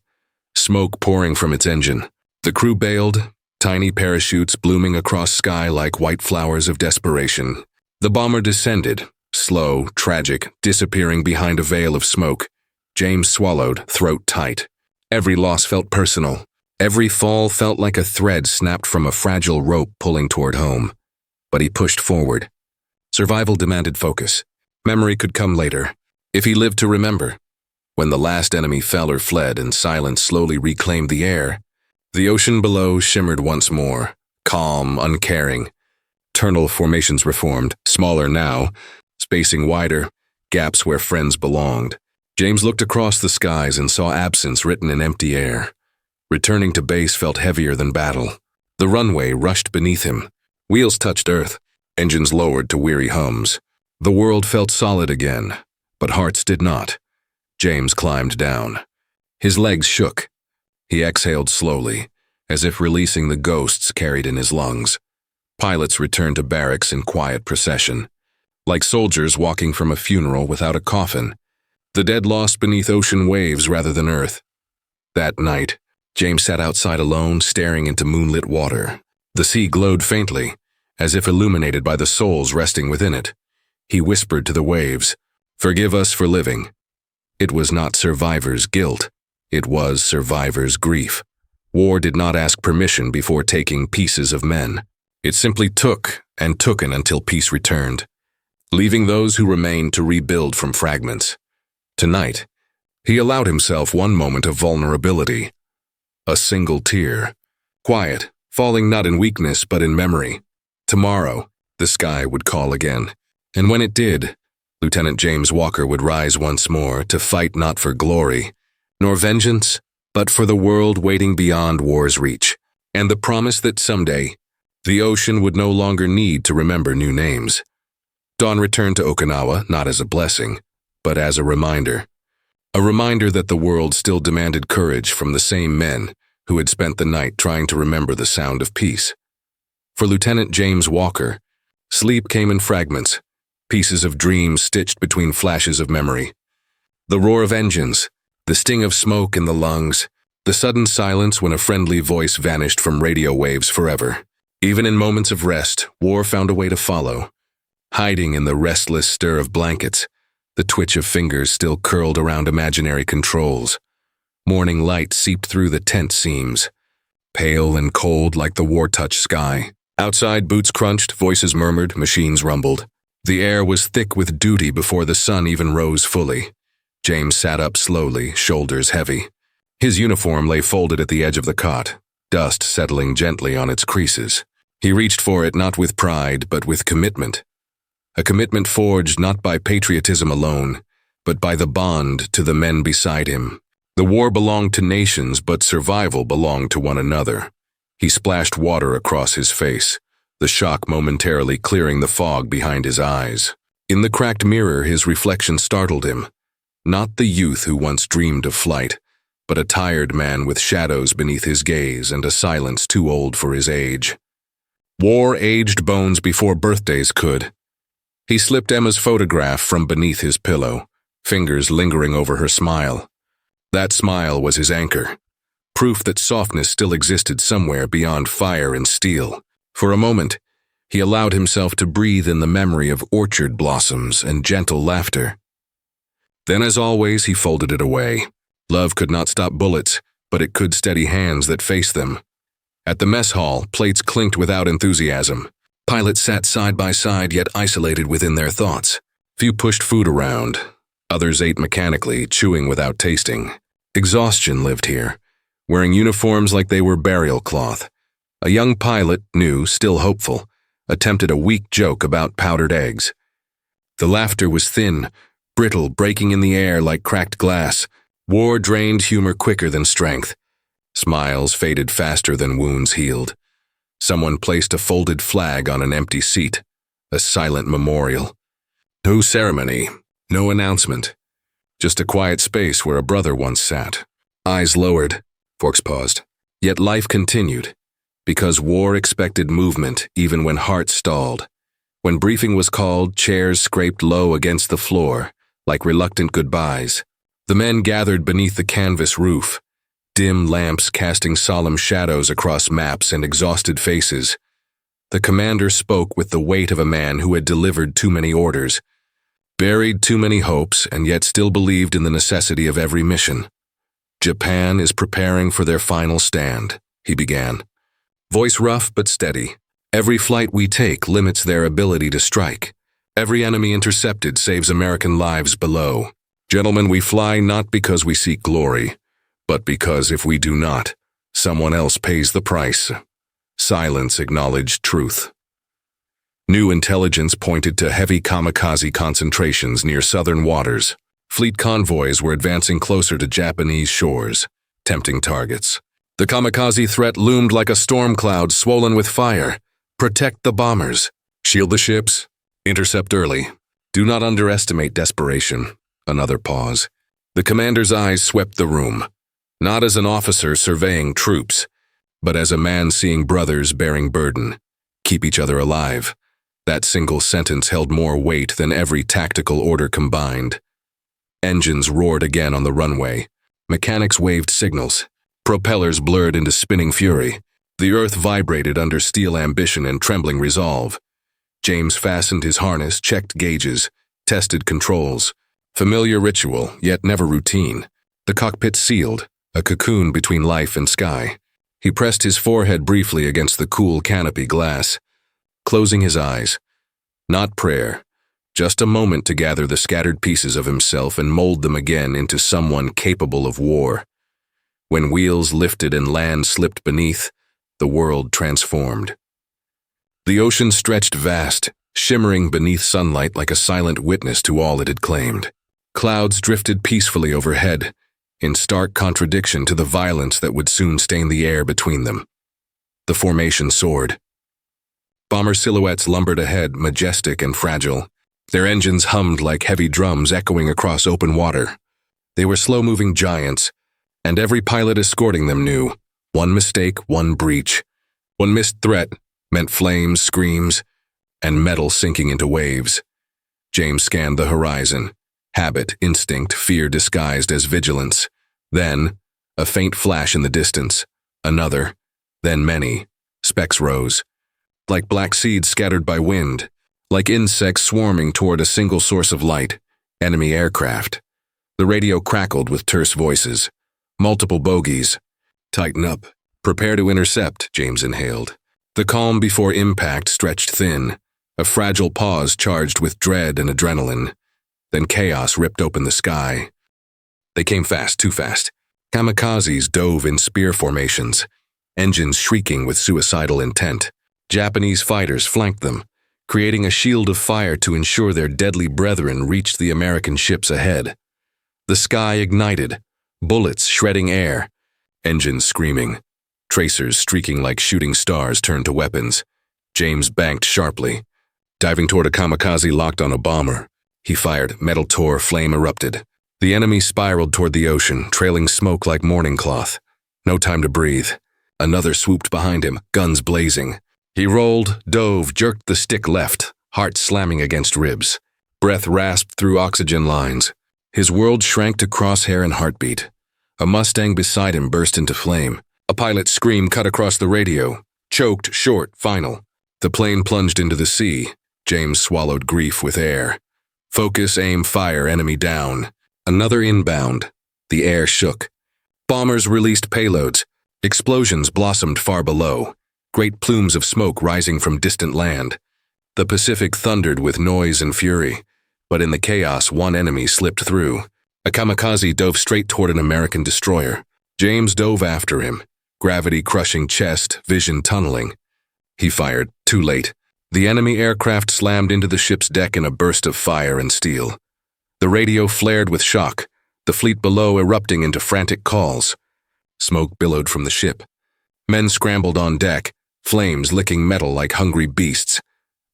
smoke pouring from its engine. The crew bailed, tiny parachutes blooming across sky like white flowers of desperation. The bomber descended, slow, tragic, disappearing behind a veil of smoke. James swallowed, throat tight. Every loss felt personal. Every fall felt like a thread snapped from a fragile rope pulling toward home. But he pushed forward. Survival demanded focus. Memory could come later, if he lived to remember. When the last enemy fell or fled and silence slowly reclaimed the air, the ocean below shimmered once more, calm, uncaring. Eternal formations reformed, smaller now, spacing wider, gaps where friends belonged. James looked across the skies and saw absence written in empty air. Returning to base felt heavier than battle. The runway rushed beneath him. Wheels touched earth, engines lowered to weary hums. The world felt solid again, but hearts did not. James climbed down. His legs shook. He exhaled slowly, as if releasing the ghosts carried in his lungs. Pilots returned to barracks in quiet procession, like soldiers walking from a funeral without a coffin. The dead lost beneath ocean waves rather than earth. That night, James sat outside alone, staring into moonlit water. The sea glowed faintly, as if illuminated by the souls resting within it. He whispered to the waves, "Forgive us for living." It was not survivor's guilt. It was survivor's grief. War did not ask permission before taking pieces of men. It simply took and took until peace returned, leaving those who remained to rebuild from fragments. Tonight, he allowed himself one moment of vulnerability. A single tear. Quiet, falling not in weakness but in memory. Tomorrow, the sky would call again. And when it did, Lieutenant James Walker would rise once more to fight not for glory, nor vengeance, but for the world waiting beyond war's reach, and the promise that someday, the ocean would no longer need to remember new names. Dawn returned to Okinawa not as a blessing, but as a reminder. A reminder that the world still demanded courage from the same men who had spent the night trying to remember the sound of peace. For Lieutenant James Walker, sleep came in fragments, pieces of dreams stitched between flashes of memory. The roar of engines, the sting of smoke in the lungs, the sudden silence when a friendly voice vanished from radio waves forever. Even in moments of rest, war found a way to follow. Hiding in the restless stir of blankets, the twitch of fingers still curled around imaginary controls. Morning light seeped through the tent seams, pale and cold like the war-touched sky. Outside, boots crunched, voices murmured, machines rumbled. The air was thick with duty before the sun even rose fully. James sat up slowly, shoulders heavy. His uniform lay folded at the edge of the cot, dust settling gently on its creases. He reached for it not with pride, but with commitment. A commitment forged not by patriotism alone, but by the bond to the men beside him. The war belonged to nations, but survival belonged to one another. He splashed water across his face, the shock momentarily clearing the fog behind his eyes. In the cracked mirror, his reflection startled him. Not the youth who once dreamed of flight, but a tired man with shadows beneath his gaze and a silence too old for his age. War aged bones before birthdays could. He slipped Emma's photograph from beneath his pillow, fingers lingering over her smile. That smile was his anchor, proof that softness still existed somewhere beyond fire and steel. For a moment, he allowed himself to breathe in the memory of orchard blossoms and gentle laughter. Then, as always, he folded it away. Love could not stop bullets, but it could steady hands that faced them. At the mess hall, plates clinked without enthusiasm. Pilots sat side by side, yet isolated within their thoughts. Few pushed food around. Others ate mechanically, chewing without tasting. Exhaustion lived here, wearing uniforms like they were burial cloth. A young pilot, new, still hopeful, attempted a weak joke about powdered eggs. The laughter was thin, brittle, breaking in the air like cracked glass. War drained humor quicker than strength. Smiles faded faster than wounds healed. Someone placed a folded flag on an empty seat, a silent memorial. No ceremony, no announcement. Just a quiet space where a brother once sat. Eyes lowered, Forks paused. Yet life continued, because war expected movement even when hearts stalled. When briefing was called, chairs scraped low against the floor, like reluctant goodbyes. The men gathered beneath the canvas roof, dim lamps casting solemn shadows across maps and exhausted faces. The commander spoke with the weight of a man who had delivered too many orders, buried too many hopes, and yet still believed in the necessity of every mission. Japan is preparing for their final stand, he began. Voice rough but steady. Every flight we take limits their ability to strike. Every enemy intercepted saves American lives below. Gentlemen, we fly not because we seek glory, but because if we do not, someone else pays the price. Silence acknowledged truth. New intelligence pointed to heavy kamikaze concentrations near southern waters. Fleet convoys were advancing closer to Japanese shores, tempting targets. The kamikaze threat loomed like a storm cloud swollen with fire. Protect the bombers. Shield the ships. Intercept early. Do not underestimate desperation. Another pause. The commander's eyes swept the room, not as an officer surveying troops, but as a man seeing brothers bearing burden. Keep each other alive. That single sentence held more weight than every tactical order combined. Engines roared again on the runway. Mechanics waved signals. Propellers blurred into spinning fury. The earth vibrated under steel ambition and trembling resolve. James fastened his harness, checked gauges, tested controls. Familiar ritual, yet never routine. The cockpit sealed, a cocoon between life and sky. He pressed his forehead briefly against the cool canopy glass, closing his eyes. Not prayer, just a moment to gather the scattered pieces of himself and mold them again into someone capable of war. When wheels lifted and land slipped beneath, the world transformed. The ocean stretched vast, shimmering beneath sunlight like a silent witness to all it had claimed. Clouds drifted peacefully overhead, in stark contradiction to the violence that would soon stain the air between them. The formation soared. Bomber silhouettes lumbered ahead, majestic and fragile. Their engines hummed like heavy drums echoing across open water. They were slow-moving giants, and every pilot escorting them knew, one mistake, one breach. One missed threat meant flames, screams, and metal sinking into waves. James scanned the horizon. Habit, instinct, fear disguised as vigilance. Then, a faint flash in the distance. Another. Then many. Specks rose. Like black seeds scattered by wind. Like insects swarming toward a single source of light. Enemy aircraft. The radio crackled with terse voices. Multiple bogies. Tighten up. Prepare to intercept, James inhaled. The calm before impact stretched thin. A fragile pause charged with dread and adrenaline. Then chaos ripped open the sky. They came fast, too fast. Kamikazes dove in spear formations, engines shrieking with suicidal intent. Japanese fighters flanked them, creating a shield of fire to ensure their deadly brethren reached the American ships ahead. The sky ignited, bullets shredding air, engines screaming. Tracers streaking like shooting stars turned to weapons. James banked sharply. Diving toward a kamikaze locked on a bomber. He fired, metal tore, flame erupted. The enemy spiraled toward the ocean, trailing smoke like morning cloth. No time to breathe. Another swooped behind him, guns blazing. He rolled, dove, jerked the stick left, heart slamming against ribs. Breath rasped through oxygen lines. His world shrank to crosshair and heartbeat. A Mustang beside him burst into flame. A pilot's scream cut across the radio. Choked, short, final. The plane plunged into the sea. James swallowed grief with air. Focus, aim, fire, enemy down. Another inbound. The air shook. Bombers released payloads. Explosions blossomed far below. Great plumes of smoke rising from distant land. The Pacific thundered with noise and fury. But in the chaos, one enemy slipped through. A kamikaze dove straight toward an American destroyer. James dove after him. Gravity crushing chest, vision tunneling. He fired, too late. The enemy aircraft slammed into the ship's deck in a burst of fire and steel. The radio flared with shock, the fleet below erupting into frantic calls. Smoke billowed from the ship. Men scrambled on deck, flames licking metal like hungry beasts.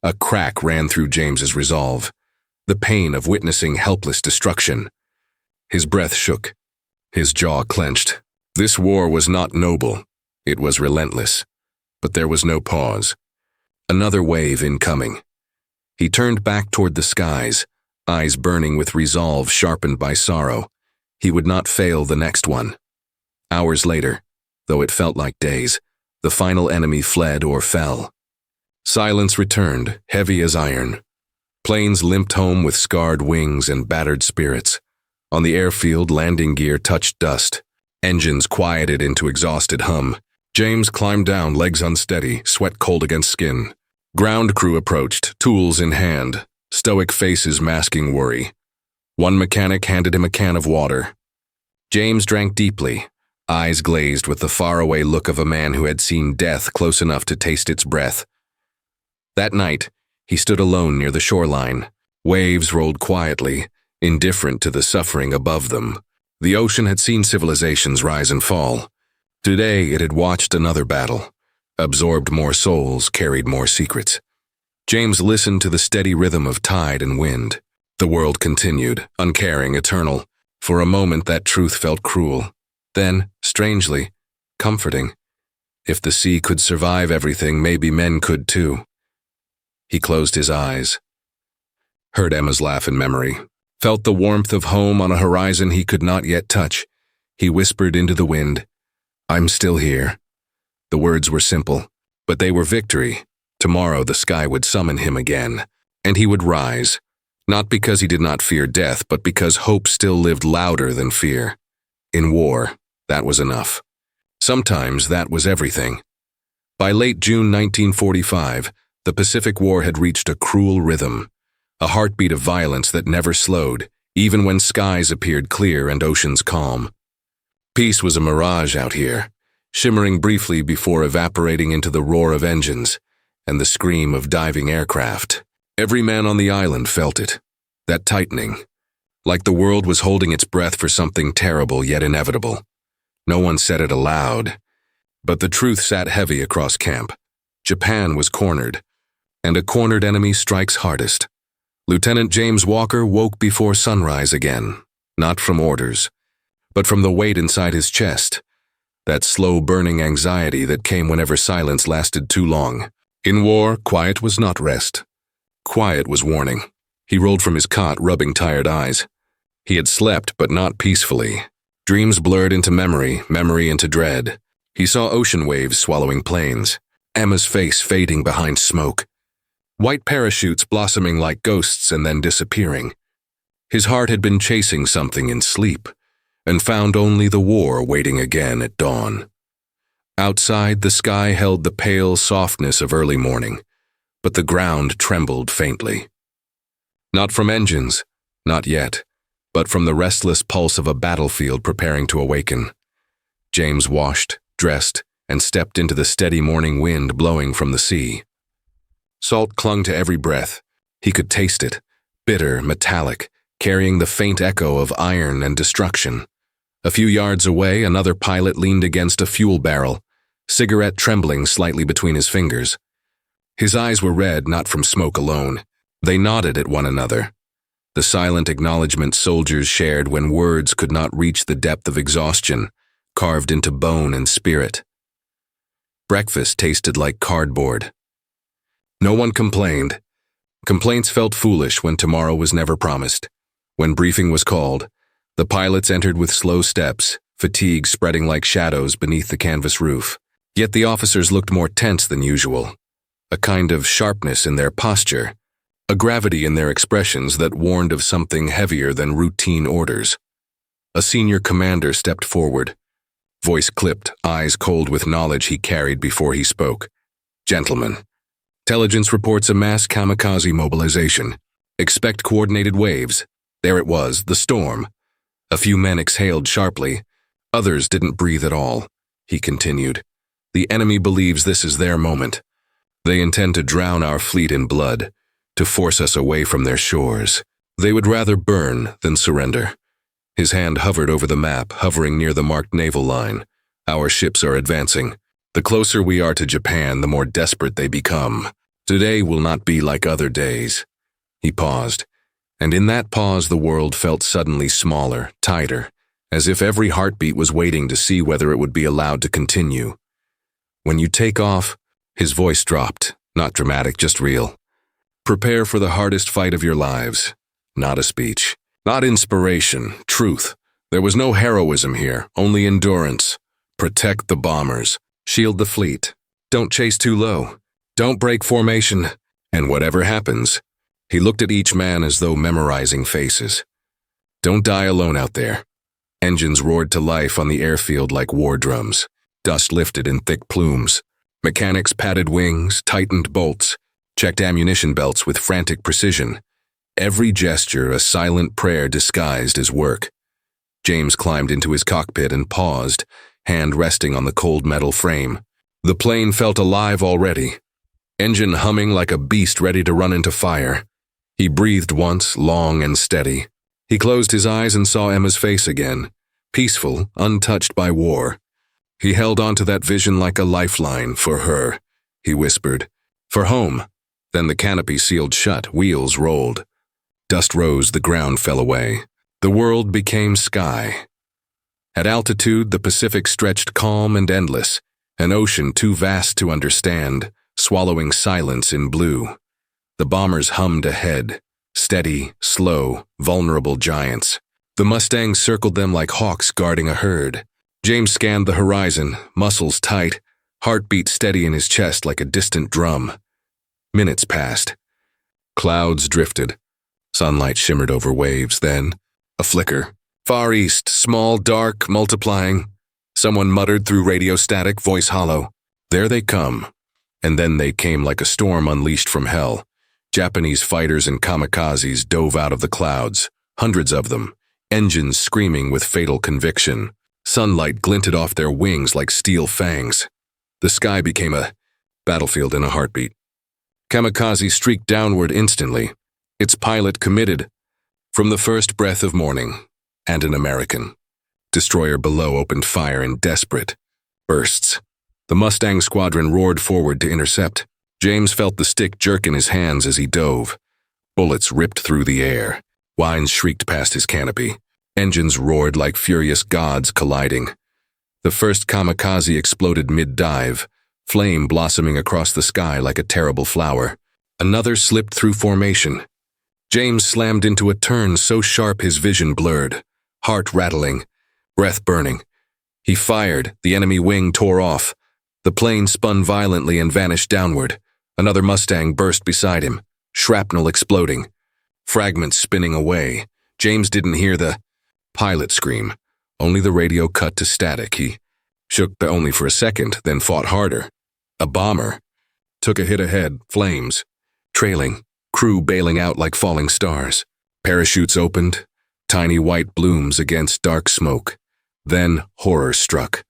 A crack ran through James's resolve. The pain of witnessing helpless destruction. His breath shook. His jaw clenched. This war was not noble. It was relentless. But there was no pause. Another wave incoming. He turned back toward the skies, eyes burning with resolve sharpened by sorrow. He would not fail the next one. Hours later, though it felt like days, the final enemy fled or fell. Silence returned, heavy as iron. Planes limped home with scarred wings and battered spirits. On the airfield, landing gear touched dust. Engines quieted into exhausted hum. James climbed down, legs unsteady, sweat cold against skin. Ground crew approached, tools in hand, stoic faces masking worry. One mechanic handed him a can of water. James drank deeply, eyes glazed with the faraway look of a man who had seen death close enough to taste its breath. That night, he stood alone near the shoreline. Waves rolled quietly, indifferent to the suffering above them. The ocean had seen civilizations rise and fall. Today it had watched another battle, absorbed more souls, carried more secrets. James listened to the steady rhythm of tide and wind. The world continued, uncaring, eternal. For a moment that truth felt cruel. Then, strangely, comforting. If the sea could survive everything, maybe men could too. He closed his eyes. Heard Emma's laugh in memory. Felt the warmth of home on a horizon he could not yet touch. He whispered into the wind, "I'm still here." The words were simple, but they were victory. Tomorrow the sky would summon him again, and he would rise. Not because he did not fear death, but because hope still lived louder than fear. In war, that was enough. Sometimes that was everything. By late June 1945, the Pacific War had reached a cruel rhythm. A heartbeat of violence that never slowed, even when skies appeared clear and oceans calm. Peace was a mirage out here, shimmering briefly before evaporating into the roar of engines and the scream of diving aircraft. Every man on the island felt it, that tightening, like the world was holding its breath for something terrible yet inevitable. No one said it aloud, but the truth sat heavy across camp. Japan was cornered, and a cornered enemy strikes hardest. Lieutenant James Walker woke before sunrise again. not from orders, but from the weight inside his chest, that slow-burning anxiety that came whenever silence lasted too long. In war, quiet was not rest. Quiet was warning. He rolled from his cot, rubbing tired eyes. He had slept, but not peacefully. Dreams blurred into memory, memory into dread. He saw ocean waves swallowing planes, Emma's face fading behind smoke, white parachutes blossoming like ghosts and then disappearing. His heart had been chasing something in sleep, and found only the war waiting again at dawn. Outside, the sky held the pale softness of early morning, but the ground trembled faintly. Not from engines, not yet, but from the restless pulse of a battlefield preparing to awaken. James washed, dressed, and stepped into the steady morning wind blowing from the sea. Salt clung to every breath. He could taste it, bitter, metallic, carrying the faint echo of iron and destruction. A few yards away, another pilot leaned against a fuel barrel, cigarette trembling slightly between his fingers. His eyes were red not from smoke alone. They nodded at one another, the silent acknowledgement soldiers shared when words could not reach the depth of exhaustion, carved into bone and spirit. Breakfast tasted like cardboard. No one complained. Complaints felt foolish when tomorrow was never promised. When briefing was called, the pilots entered with slow steps, fatigue spreading like shadows beneath the canvas roof. Yet the officers looked more tense than usual, a kind of sharpness in their posture, a gravity in their expressions that warned of something heavier than routine orders. A senior commander stepped forward, voice clipped, eyes cold with knowledge he carried before he spoke. "Gentlemen, intelligence reports a mass kamikaze mobilization. Expect coordinated waves." There it was, the storm. A few men exhaled sharply. Others didn't breathe at all. He continued. "The enemy believes this is their moment. They intend to drown our fleet in blood, to force us away from their shores. They would rather burn than surrender." His hand hovered over the map, hovering near the marked naval line. "Our ships are advancing. The closer we are to Japan, the more desperate they become. Today will not be like other days." He paused, and in that pause the world felt suddenly smaller, tighter, as if every heartbeat was waiting to see whether it would be allowed to continue. "When you take off," his voice dropped, not dramatic, just real. "Prepare for the hardest fight of your lives." Not a speech. Not inspiration, truth. There was no heroism here, only endurance. Protect the bombers. Shield the fleet. Don't chase too low. Don't break formation. And whatever happens, he looked at each man as though memorizing faces. Don't die alone out there. Engines roared to life on the airfield like war drums. Dust lifted in thick plumes. Mechanics patted wings, tightened bolts, checked ammunition belts with frantic precision. Every gesture a silent prayer disguised as work. James climbed into his cockpit and paused, hand resting on the cold metal frame. The plane felt alive already, engine humming like a beast ready to run into fire. He breathed once, long and steady. He closed his eyes and saw Emma's face again, peaceful, untouched by war. He held on to that vision like a lifeline for her. He whispered, "For home." Then the canopy sealed shut, wheels rolled. Dust rose, the ground fell away. The world became sky. At altitude, the Pacific stretched calm and endless, an ocean too vast to understand, swallowing silence in blue. The bombers hummed ahead, steady, slow, vulnerable giants. The Mustangs circled them like hawks guarding a herd. James scanned the horizon, muscles tight, heartbeat steady in his chest like a distant drum. Minutes passed. Clouds drifted. Sunlight shimmered over waves, then a flicker. Far east, small, dark, multiplying. Someone muttered through radio static, voice hollow. "There they come." And then they came like a storm unleashed from hell. Japanese fighters and kamikazes dove out of the clouds, hundreds of them, engines screaming with fatal conviction. Sunlight glinted off their wings like steel fangs. The sky became a battlefield in a heartbeat. Kamikaze streaked downward instantly, its pilot committed. From the first breath of morning, and an American. Destroyer below opened fire in desperate bursts. The Mustang squadron roared forward to intercept. James felt the stick jerk in his hands as he dove. Bullets ripped through the air. Whines shrieked past his canopy. Engines roared like furious gods colliding. The first kamikaze exploded mid-dive, flame blossoming across the sky like a terrible flower. Another slipped through formation. James slammed into a turn so sharp his vision blurred, heart rattling, breath burning. He fired, the enemy wing tore off. The plane spun violently and vanished downward. Another Mustang burst beside him, shrapnel exploding. Fragments spinning away. James didn't hear the pilot scream. Only the radio cut to static. He shook only for a second, then fought harder. A bomber took a hit ahead, flames trailing, crew bailing out like falling stars. Parachutes opened, tiny white blooms against dark smoke. Then horror struck.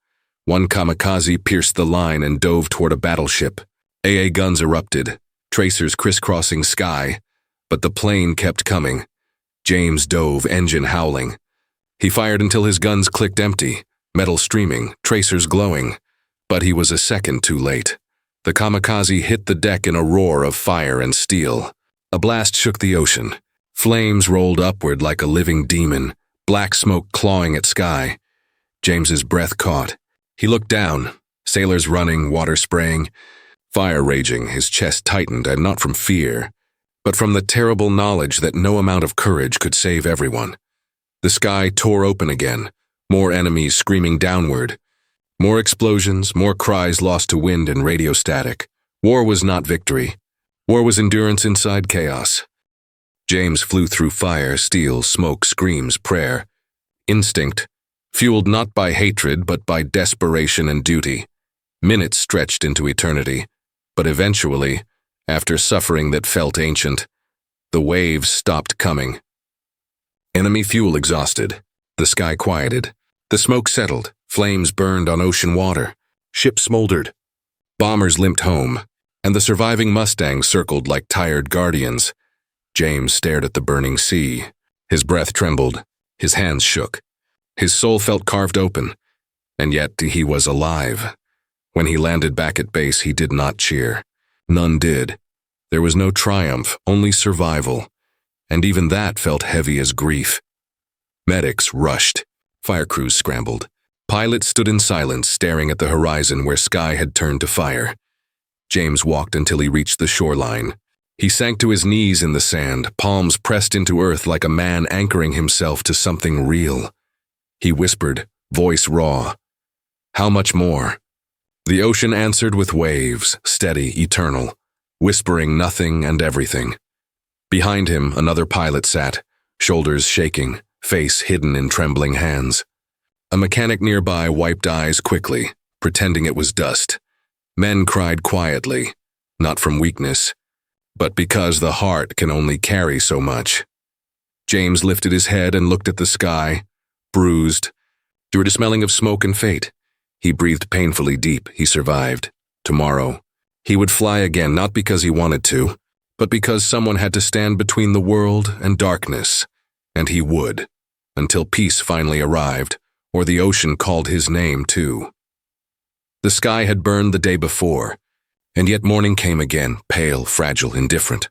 One kamikaze pierced the line and dove toward a battleship. AA guns erupted, tracers crisscrossing sky, but the plane kept coming. James dove, engine howling. He fired until his guns clicked empty, metal streaming, tracers glowing. But he was a second too late. The kamikaze hit the deck in a roar of fire and steel. A blast shook the ocean. Flames rolled upward like a living demon, black smoke clawing at sky. James's breath caught. He looked down, sailors running, water spraying, fire raging. His chest tightened, and not from fear, but from the terrible knowledge that no amount of courage could save everyone. The sky tore open again, more enemies screaming downward. More explosions, more cries lost to wind and radio static. War was not victory. War was endurance inside chaos. James flew through fire, steel, smoke, screams, prayer. Instinct, fueled not by hatred but by desperation and duty. Minutes stretched into eternity, but eventually, after suffering that felt ancient, the waves stopped coming. Enemy fuel exhausted. The sky quieted. The smoke settled. Flames burned on ocean water. Ships smoldered. Bombers limped home, and the surviving Mustangs circled like tired guardians. James stared at the burning sea. His breath trembled. His hands shook. His soul felt carved open, and yet he was alive. When he landed back at base, he did not cheer. None did. There was no triumph, only survival, and even that felt heavy as grief. Medics rushed. Fire crews scrambled. Pilots stood in silence, staring at the horizon where sky had turned to fire. James walked until he reached the shoreline. He sank to his knees in the sand, palms pressed into earth like a man anchoring himself to something real. He whispered, voice raw, "How much more?" The ocean answered with waves, steady, eternal, whispering nothing and everything. Behind him, another pilot sat, shoulders shaking, face hidden in trembling hands. A mechanic nearby wiped eyes quickly, pretending it was dust. Men cried quietly, not from weakness, but because the heart can only carry so much. James lifted his head and looked at the sky, bruised, through a smelling of smoke and fate. He breathed painfully deep. He survived. Tomorrow, he would fly again, not because he wanted to, but because someone had to stand between the world and darkness, and he would, until peace finally arrived, or the ocean called his name too. The sky had burned the day before, and yet morning came again, pale, fragile, indifferent.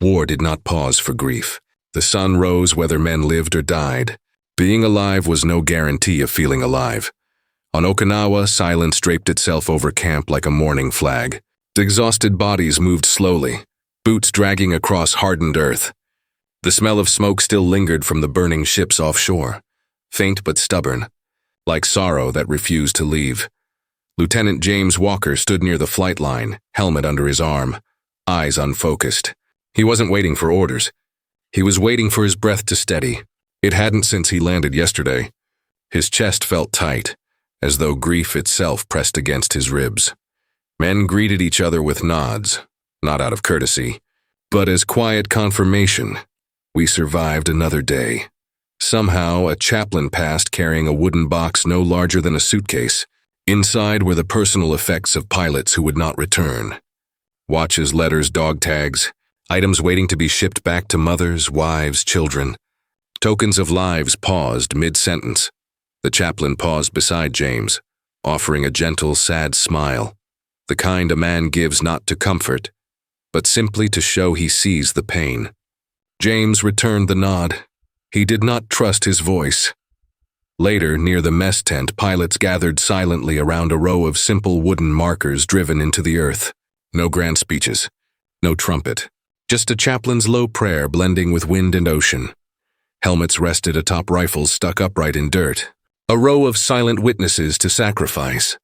War did not pause for grief. The sun rose whether men lived or died. Being alive was no guarantee of feeling alive. On Okinawa, silence draped itself over camp like a mourning flag. The exhausted bodies moved slowly, boots dragging across hardened earth. The smell of smoke still lingered from the burning ships offshore, faint but stubborn, like sorrow that refused to leave. Lieutenant James Walker stood near the flight line, helmet under his arm, eyes unfocused. He wasn't waiting for orders. He was waiting for his breath to steady. It hadn't since he landed yesterday. His chest felt tight, as though grief itself pressed against his ribs. Men greeted each other with nods, not out of courtesy, but as quiet confirmation. We survived another day. Somehow, a chaplain passed carrying a wooden box no larger than a suitcase. Inside were the personal effects of pilots who would not return. Watches, letters, dog tags, items waiting to be shipped back to mothers, wives, children. Tokens of lives paused mid-sentence. The chaplain paused beside James, offering a gentle, sad smile, the kind a man gives not to comfort, but simply to show he sees the pain. James returned the nod. He did not trust his voice. Later, near the mess tent, pilots gathered silently around a row of simple wooden markers driven into the earth. No grand speeches, no trumpet, just a chaplain's low prayer blending with wind and ocean. Helmets rested atop rifles stuck upright in dirt. A row of silent witnesses to sacrifice.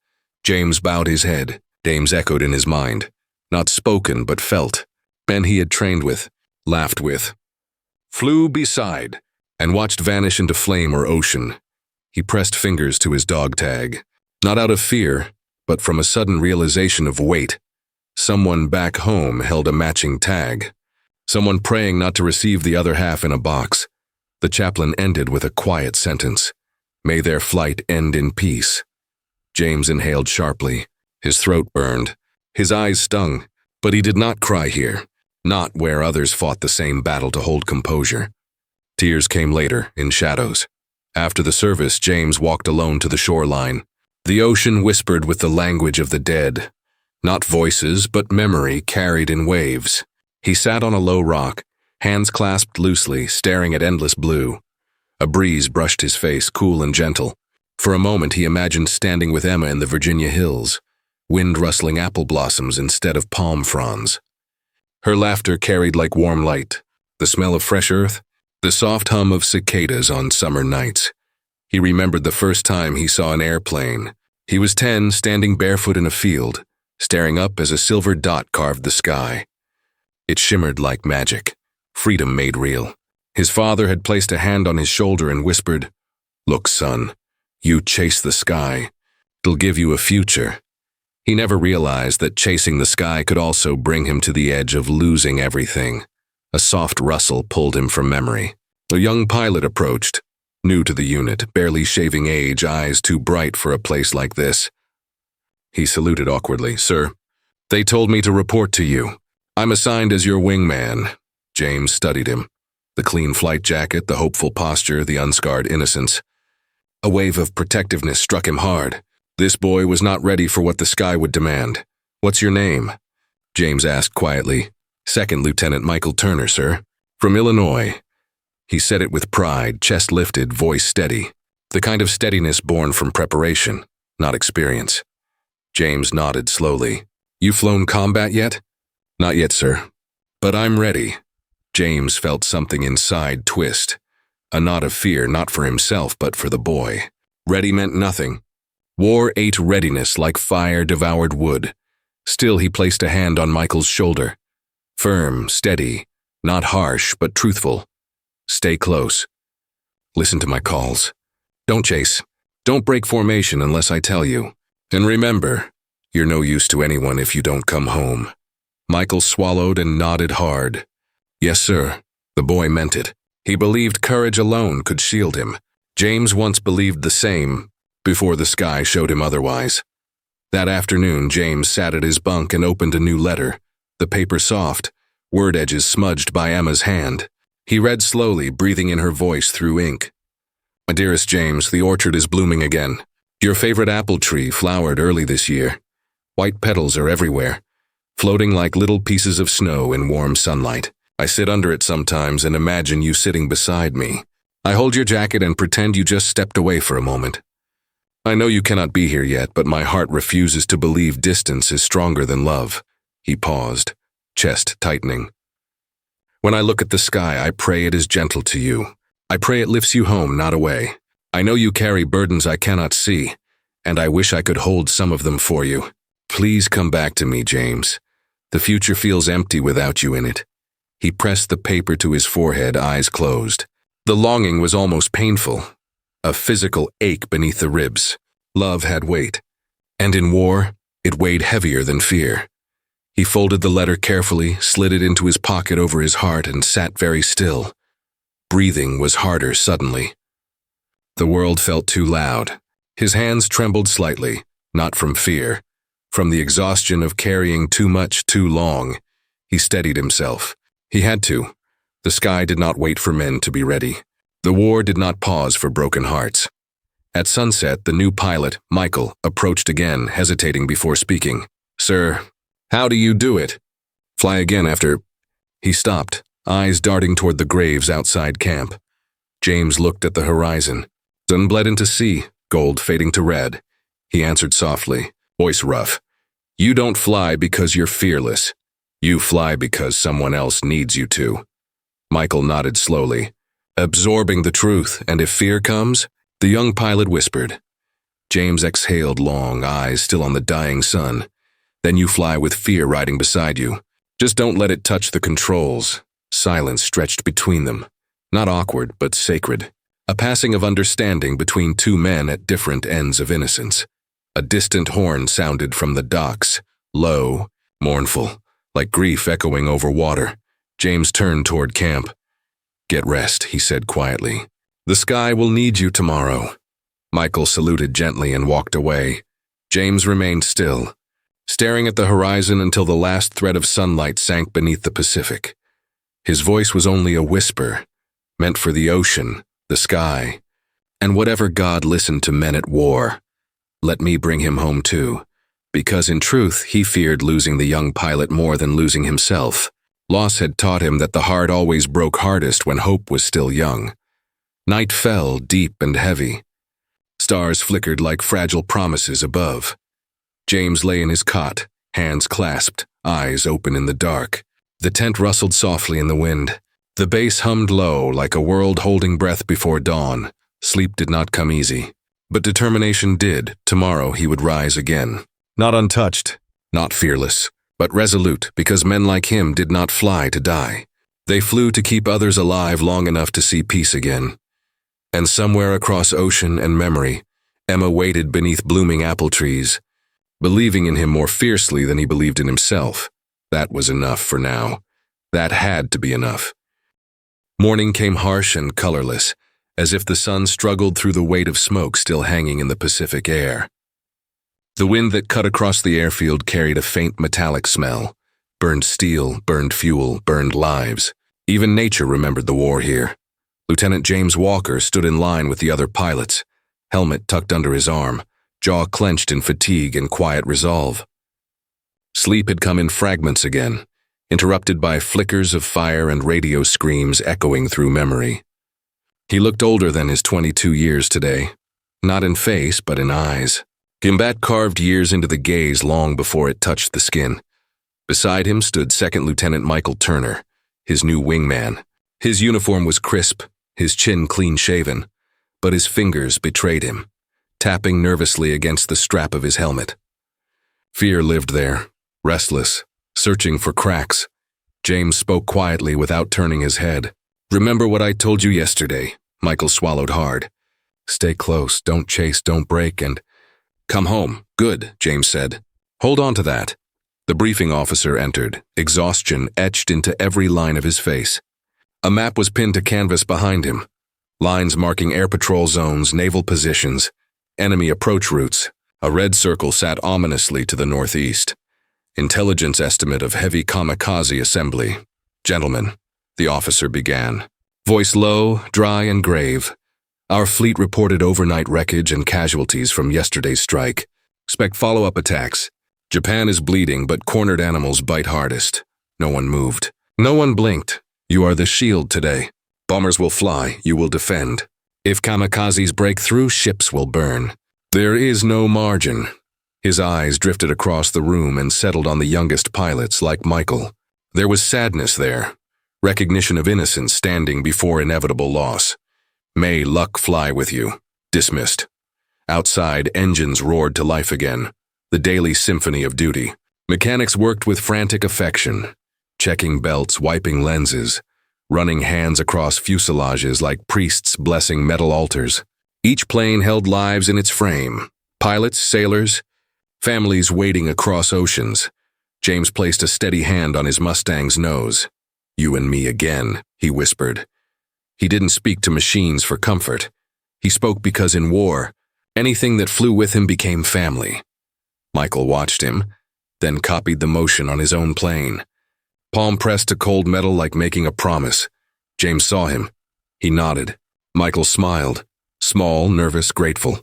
James bowed his head. Dames echoed in his mind. Not spoken, but felt. Men he had trained with, laughed with, flew beside, and watched vanish into flame or ocean. He pressed fingers to his dog tag, not out of fear, but from a sudden realization of weight. Someone back home held a matching tag. Someone praying not to receive the other half in a box. The chaplain ended with a quiet sentence. May their flight end in peace. James inhaled sharply. His throat burned. His eyes stung, but he did not cry here, not where others fought the same battle to hold composure. Tears came later, in shadows. After the service, James walked alone to the shoreline. The ocean whispered with the language of the dead. Not voices, but memory carried in waves. He sat on a low rock, hands clasped loosely, staring at endless blue. A breeze brushed his face, cool and gentle. For a moment he imagined standing with Emma in the Virginia hills, wind rustling apple blossoms instead of palm fronds. Her laughter carried like warm light, the smell of fresh earth, the soft hum of cicadas on summer nights. He remembered the first time he saw an airplane. He was 10, standing barefoot in a field, staring up as a silver dot carved the sky. It shimmered like magic, freedom made real. His father had placed a hand on his shoulder and whispered, "Look, son, you chase the sky. It'll give you a future." He never realized that chasing the sky could also bring him to the edge of losing everything. A soft rustle pulled him from memory. A young pilot approached, new to the unit, barely shaving age, eyes too bright for a place like this. He saluted awkwardly. "Sir, they told me to report to you. I'm assigned as your wingman." James studied him. The clean flight jacket, the hopeful posture, the unscarred innocence. A wave of protectiveness struck him hard. This boy was not ready for what the sky would demand. "What's your name?" James asked quietly. "Second Lieutenant Michael Turner, sir. From Illinois." He said it with pride, chest lifted, voice steady. The kind of steadiness born from preparation, not experience. James nodded slowly. "You flown combat yet?" "Not yet, sir. But I'm ready." James felt something inside twist. A knot of fear, not for himself, but for the boy. Ready meant nothing. War ate readiness like fire devoured wood. Still, he placed a hand on Michael's shoulder. Firm, steady, not harsh, but truthful. "Stay close. Listen to my calls. Don't chase. Don't break formation unless I tell you. And remember, you're no use to anyone if you don't come home." Michael swallowed and nodded hard. "Yes, sir." The boy meant it. He believed courage alone could shield him. James once believed the same, before the sky showed him otherwise. That afternoon, James sat at his bunk and opened a new letter, the paper soft, word edges smudged by Emma's hand. He read slowly, breathing in her voice through ink. "My dearest James, the orchard is blooming again. Your favorite apple tree flowered early this year. White petals are everywhere, floating like little pieces of snow in warm sunlight. I sit under it sometimes and imagine you sitting beside me. I hold your jacket and pretend you just stepped away for a moment. I know you cannot be here yet, but my heart refuses to believe distance is stronger than love." He paused, chest tightening. "When I look at the sky, I pray it is gentle to you. I pray it lifts you home, not away. I know you carry burdens I cannot see, and I wish I could hold some of them for you. Please come back to me, James. The future feels empty without you in it." He pressed the paper to his forehead, eyes closed. The longing was almost painful, a physical ache beneath the ribs. Love had weight, and in war, it weighed heavier than fear. He folded the letter carefully, slid it into his pocket over his heart, and sat very still. Breathing was harder suddenly. The world felt too loud. His hands trembled slightly, not from fear, from the exhaustion of carrying too much too long. He steadied himself. He had to. The sky did not wait for men to be ready. The war did not pause for broken hearts. At sunset, the new pilot, Michael, approached again, hesitating before speaking. "Sir, how do you do it? Fly again after—" He stopped, eyes darting toward the graves outside camp. James looked at the horizon. Sun bled into sea, gold fading to red. He answered softly, voice rough. You don't fly because you're fearless. You fly because someone else needs you to. Michael nodded slowly, absorbing the truth, and if fear comes, the young pilot whispered. James exhaled long, eyes still on the dying sun. Then you fly with fear riding beside you. Just don't let it touch the controls. Silence stretched between them. Not awkward, but sacred. A passing of understanding between two men at different ends of innocence. A distant horn sounded from the docks, low, mournful, like grief echoing over water. James turned toward camp. Get rest, he said quietly. The sky will need you tomorrow. Michael saluted gently and walked away. James remained still, staring at the horizon until the last thread of sunlight sank beneath the Pacific. His voice was only a whisper, meant for the ocean, the sky, and whatever god listened to men at war. Let me bring him home too, because in truth he feared losing the young pilot more than losing himself. Loss had taught him that the heart always broke hardest when hope was still young. Night fell deep and heavy. Stars flickered like fragile promises above. James lay in his cot, hands clasped, eyes open in the dark. The tent rustled softly in the wind. The bass hummed low like a world holding breath before dawn. Sleep did not come easy. But determination did. Tomorrow he would rise again. Not untouched, not fearless, but resolute, because men like him did not fly to die. They flew to keep others alive long enough to see peace again. And somewhere across ocean and memory, Emma waited beneath blooming apple trees, believing in him more fiercely than he believed in himself. That was enough for now. That had to be enough. Morning came harsh and colorless, as if the sun struggled through the weight of smoke still hanging in the Pacific air. The wind that cut across the airfield carried a faint metallic smell. Burned steel, burned fuel, burned lives. Even nature remembered the war here. Lieutenant James Walker stood in line with the other pilots, helmet tucked under his arm, jaw clenched in fatigue and quiet resolve. Sleep had come in fragments again, interrupted by flickers of fire and radio screams echoing through memory. He looked older than his 22 years today, not in face but in eyes. Combat carved years into the gaze long before it touched the skin. Beside him stood Second Lieutenant Michael Turner, his new wingman. His uniform was crisp, his chin clean-shaven, but his fingers betrayed him, tapping nervously against the strap of his helmet. Fear lived there, restless, searching for cracks. James spoke quietly without turning his head. Remember what I told you yesterday. Michael swallowed hard. Stay close, don't chase, don't break, and come home. Good, James said. Hold on to that. The briefing officer entered, exhaustion etched into every line of his face. A map was pinned to canvas behind him. Lines marking air patrol zones, naval positions, enemy approach routes. A red circle sat ominously to the northeast. Intelligence estimate of heavy kamikaze assembly. Gentlemen, the officer began. Voice low, dry, and grave. Our fleet reported overnight wreckage and casualties from yesterday's strike. Expect follow-up attacks. Japan is bleeding, but cornered animals bite hardest. No one moved. No one blinked. You are the shield today. Bombers will fly, you will defend. If kamikazes break through, ships will burn. There is no margin. His eyes drifted across the room and settled on the youngest pilots like Michael. There was sadness there. Recognition of innocence standing before inevitable loss. May luck fly with you. Dismissed. Outside, engines roared to life again. The daily symphony of duty. Mechanics worked with frantic affection, checking belts, wiping lenses, running hands across fuselages like priests blessing metal altars. Each plane held lives in its frame. Pilots, sailors, families waiting across oceans. James placed a steady hand on his Mustang's nose. You and me again, he whispered. He didn't speak to machines for comfort. He spoke because in war, anything that flew with him became family. Michael watched him, then copied the motion on his own plane. Palm pressed to cold metal like making a promise. James saw him. He nodded. Michael smiled, small, nervous, grateful.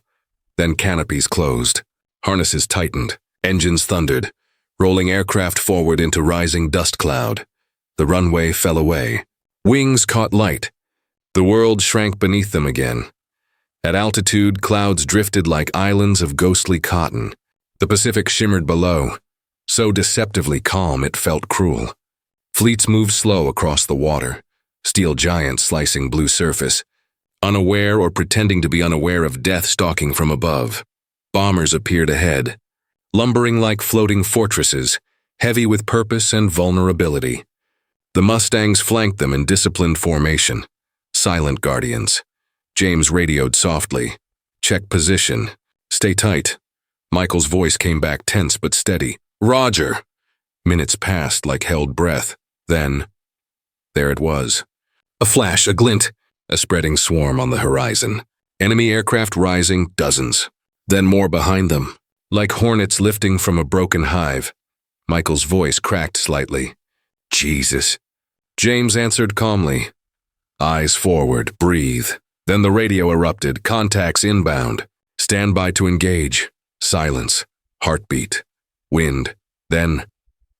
Then canopies closed. Harnesses tightened. Engines thundered, rolling aircraft forward into rising dust cloud. The runway fell away. Wings caught light. The world shrank beneath them again. At altitude, clouds drifted like islands of ghostly cotton. The Pacific shimmered below, so deceptively calm it felt cruel. Fleets moved slow across the water, steel giants slicing blue surface, unaware or pretending to be unaware of death stalking from above. Bombers appeared ahead, lumbering like floating fortresses, heavy with purpose and vulnerability. The Mustangs flanked them in disciplined formation, silent guardians. James radioed softly. "Check position. Stay tight." Michael's voice came back tense but steady. "Roger." Minutes passed like held breath. Then, there it was. A flash, a glint, a spreading swarm on the horizon. Enemy aircraft rising, dozens. Then more behind them, like hornets lifting from a broken hive. Michael's voice cracked slightly. "Jesus." James answered calmly. "Eyes forward, breathe." Then the radio erupted, contacts inbound. "Stand by to engage." Silence, heartbeat, wind. Then,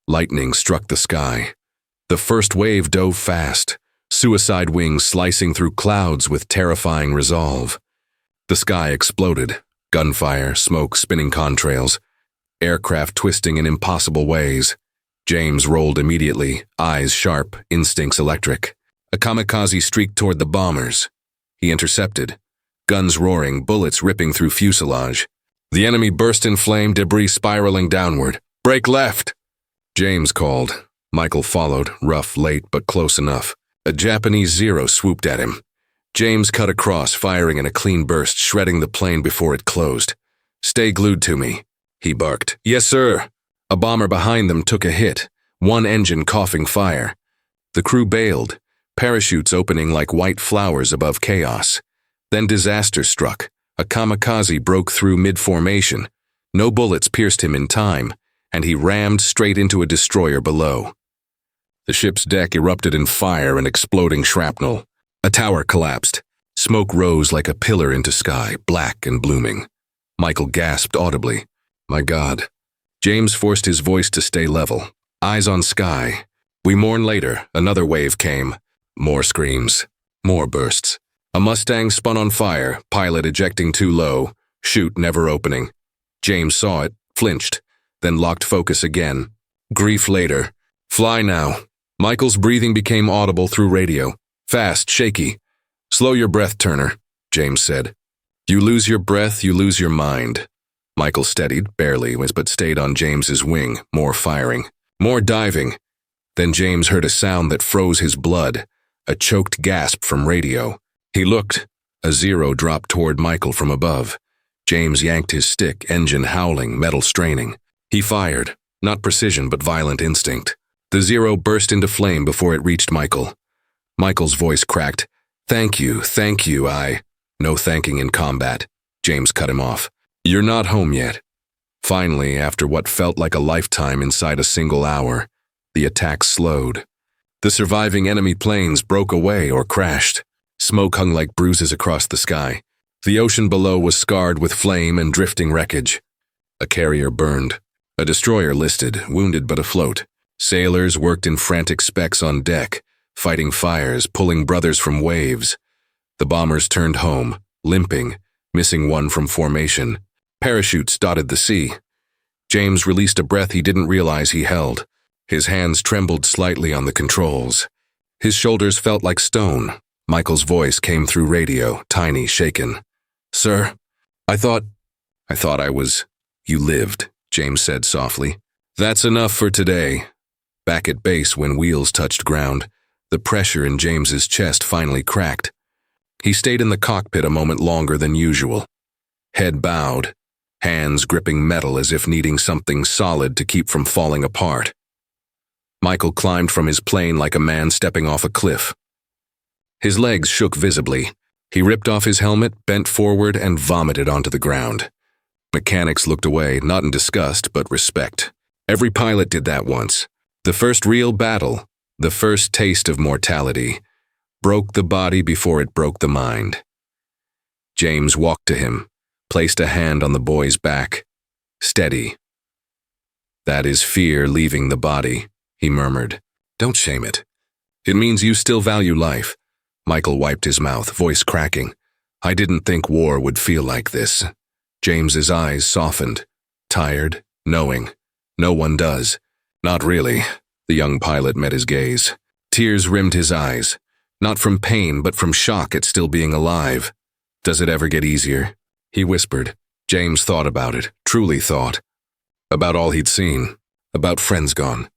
lightning struck the sky. The first wave dove fast, suicide wings slicing through clouds with terrifying resolve. The sky exploded, gunfire, smoke spinning contrails, aircraft twisting in impossible ways. James rolled immediately, eyes sharp, instincts electric. A kamikaze streaked toward the bombers. He intercepted, guns roaring, bullets ripping through fuselage. The enemy burst in flame, debris spiraling downward. "Break left!" James called. Michael followed, rough, late, but close enough. A Japanese Zero swooped at him. James cut across, firing in a clean burst, shredding the plane before it closed. "Stay glued to me," he barked. "Yes, sir." A bomber behind them took a hit, one engine coughing fire. The crew bailed, parachutes opening like white flowers above chaos. Then disaster struck. A kamikaze broke through mid-formation. No bullets pierced him in time, and he rammed straight into a destroyer below. The ship's deck erupted in fire and exploding shrapnel. A tower collapsed. Smoke rose like a pillar into sky, black and blooming. Michael gasped audibly. "My God." James forced his voice to stay level. Eyes on sky. "We mourn later." Another wave came. More screams. More bursts. A Mustang spun on fire, pilot ejecting too low, chute never opening. James saw it, flinched, then locked focus again. Grief later. "Fly now." Michael's breathing became audible through radio. Fast, shaky. "Slow your breath, Turner," James said. "You lose your breath, you lose your mind." Michael steadied, barely, but stayed on James's wing, more firing, more diving. Then James heard a sound that froze his blood, a choked gasp from radio. He looked. A Zero dropped toward Michael from above. James yanked his stick, engine howling, metal straining. He fired, not precision but violent instinct. The Zero burst into flame before it reached Michael. Michael's voice cracked. Thank you, I." "No thanking in combat," James cut him off. "You're not home yet." Finally, after what felt like a lifetime inside a single hour, the attack slowed. The surviving enemy planes broke away or crashed. Smoke hung like bruises across the sky. The ocean below was scarred with flame and drifting wreckage. A carrier burned. A destroyer listed, wounded but afloat. Sailors worked in frantic specks on deck, fighting fires, pulling brothers from waves. The bombers turned home, limping, missing one from formation. Parachutes dotted the sea. James released a breath he didn't realize he held. His hands trembled slightly on the controls. His shoulders felt like stone. Michael's voice came through radio, tiny, shaken. "Sir, I thought I was—" "You lived," James said softly. "That's enough for today." Back at base, when wheels touched ground, the pressure in James's chest finally cracked. He stayed in the cockpit a moment longer than usual. Head bowed, hands gripping metal as if needing something solid to keep from falling apart. Michael climbed from his plane like a man stepping off a cliff. His legs shook visibly. He ripped off his helmet, bent forward, and vomited onto the ground. Mechanics looked away, not in disgust, but respect. Every pilot did that once. The first real battle, the first taste of mortality, broke the body before it broke the mind. James walked to him, placed a hand on the boy's back. "Steady." "That is fear leaving the body," he murmured. "Don't shame it. It means you still value life." Michael wiped his mouth, voice cracking. I didn't think war would feel like this. James's eyes softened. Tired, knowing. No one does. Not really. The young pilot met his gaze. Tears rimmed his eyes. Not from pain, but from shock at still being alive. Does it ever get easier? He whispered. James thought about it, truly thought. About all he'd seen. About friends gone.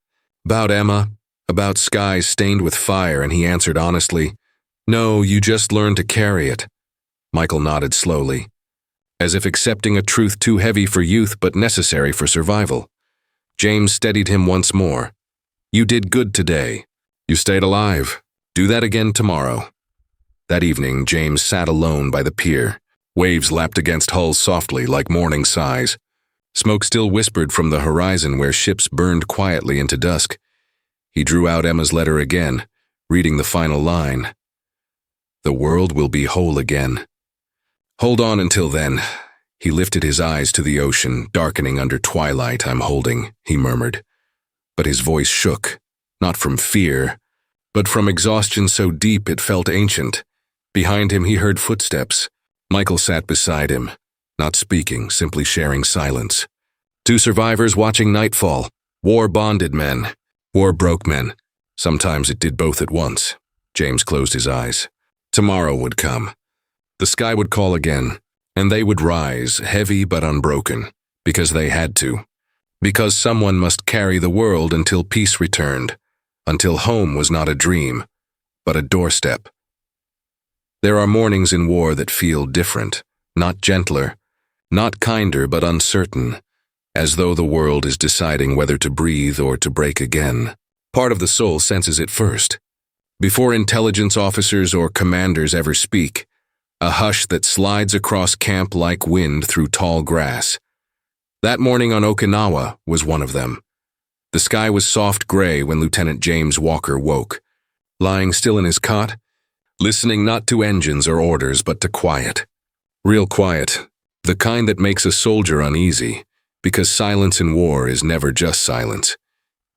About Emma. About skies stained with fire, and he answered honestly, No, you just learn to carry it. Michael nodded slowly, as if accepting a truth too heavy for youth but necessary for survival. James steadied him once more. You did good today. You stayed alive. Do that again tomorrow. That evening, James sat alone by the pier. Waves lapped against hulls softly like morning sighs. Smoke still whispered from the horizon where ships burned quietly into dusk. He drew out Emma's letter again, reading the final line. The world will be whole again. Hold on until then. He lifted his eyes to the ocean, darkening under twilight I'm holding, he murmured. But his voice shook, not from fear, but from exhaustion so deep it felt ancient. Behind him he heard footsteps. Michael sat beside him, not speaking, simply sharing silence. Two survivors watching nightfall. War-bonded men. War-broke men. Sometimes it did both at once. James closed his eyes. Tomorrow would come. The sky would call again, and they would rise, heavy but unbroken, because they had to. Because someone must carry the world until peace returned, until home was not a dream, but a doorstep. There are mornings in war that feel different, not gentler, not kinder but uncertain, as though the world is deciding whether to breathe or to break again. Part of the soul senses it first. Before intelligence officers or commanders ever speak, a hush that slides across camp like wind through tall grass. That morning on Okinawa was one of them. The sky was soft gray when Lieutenant James Walker woke, lying still in his cot, listening not to engines or orders but to quiet. Real quiet, the kind that makes a soldier uneasy, because silence in war is never just silence.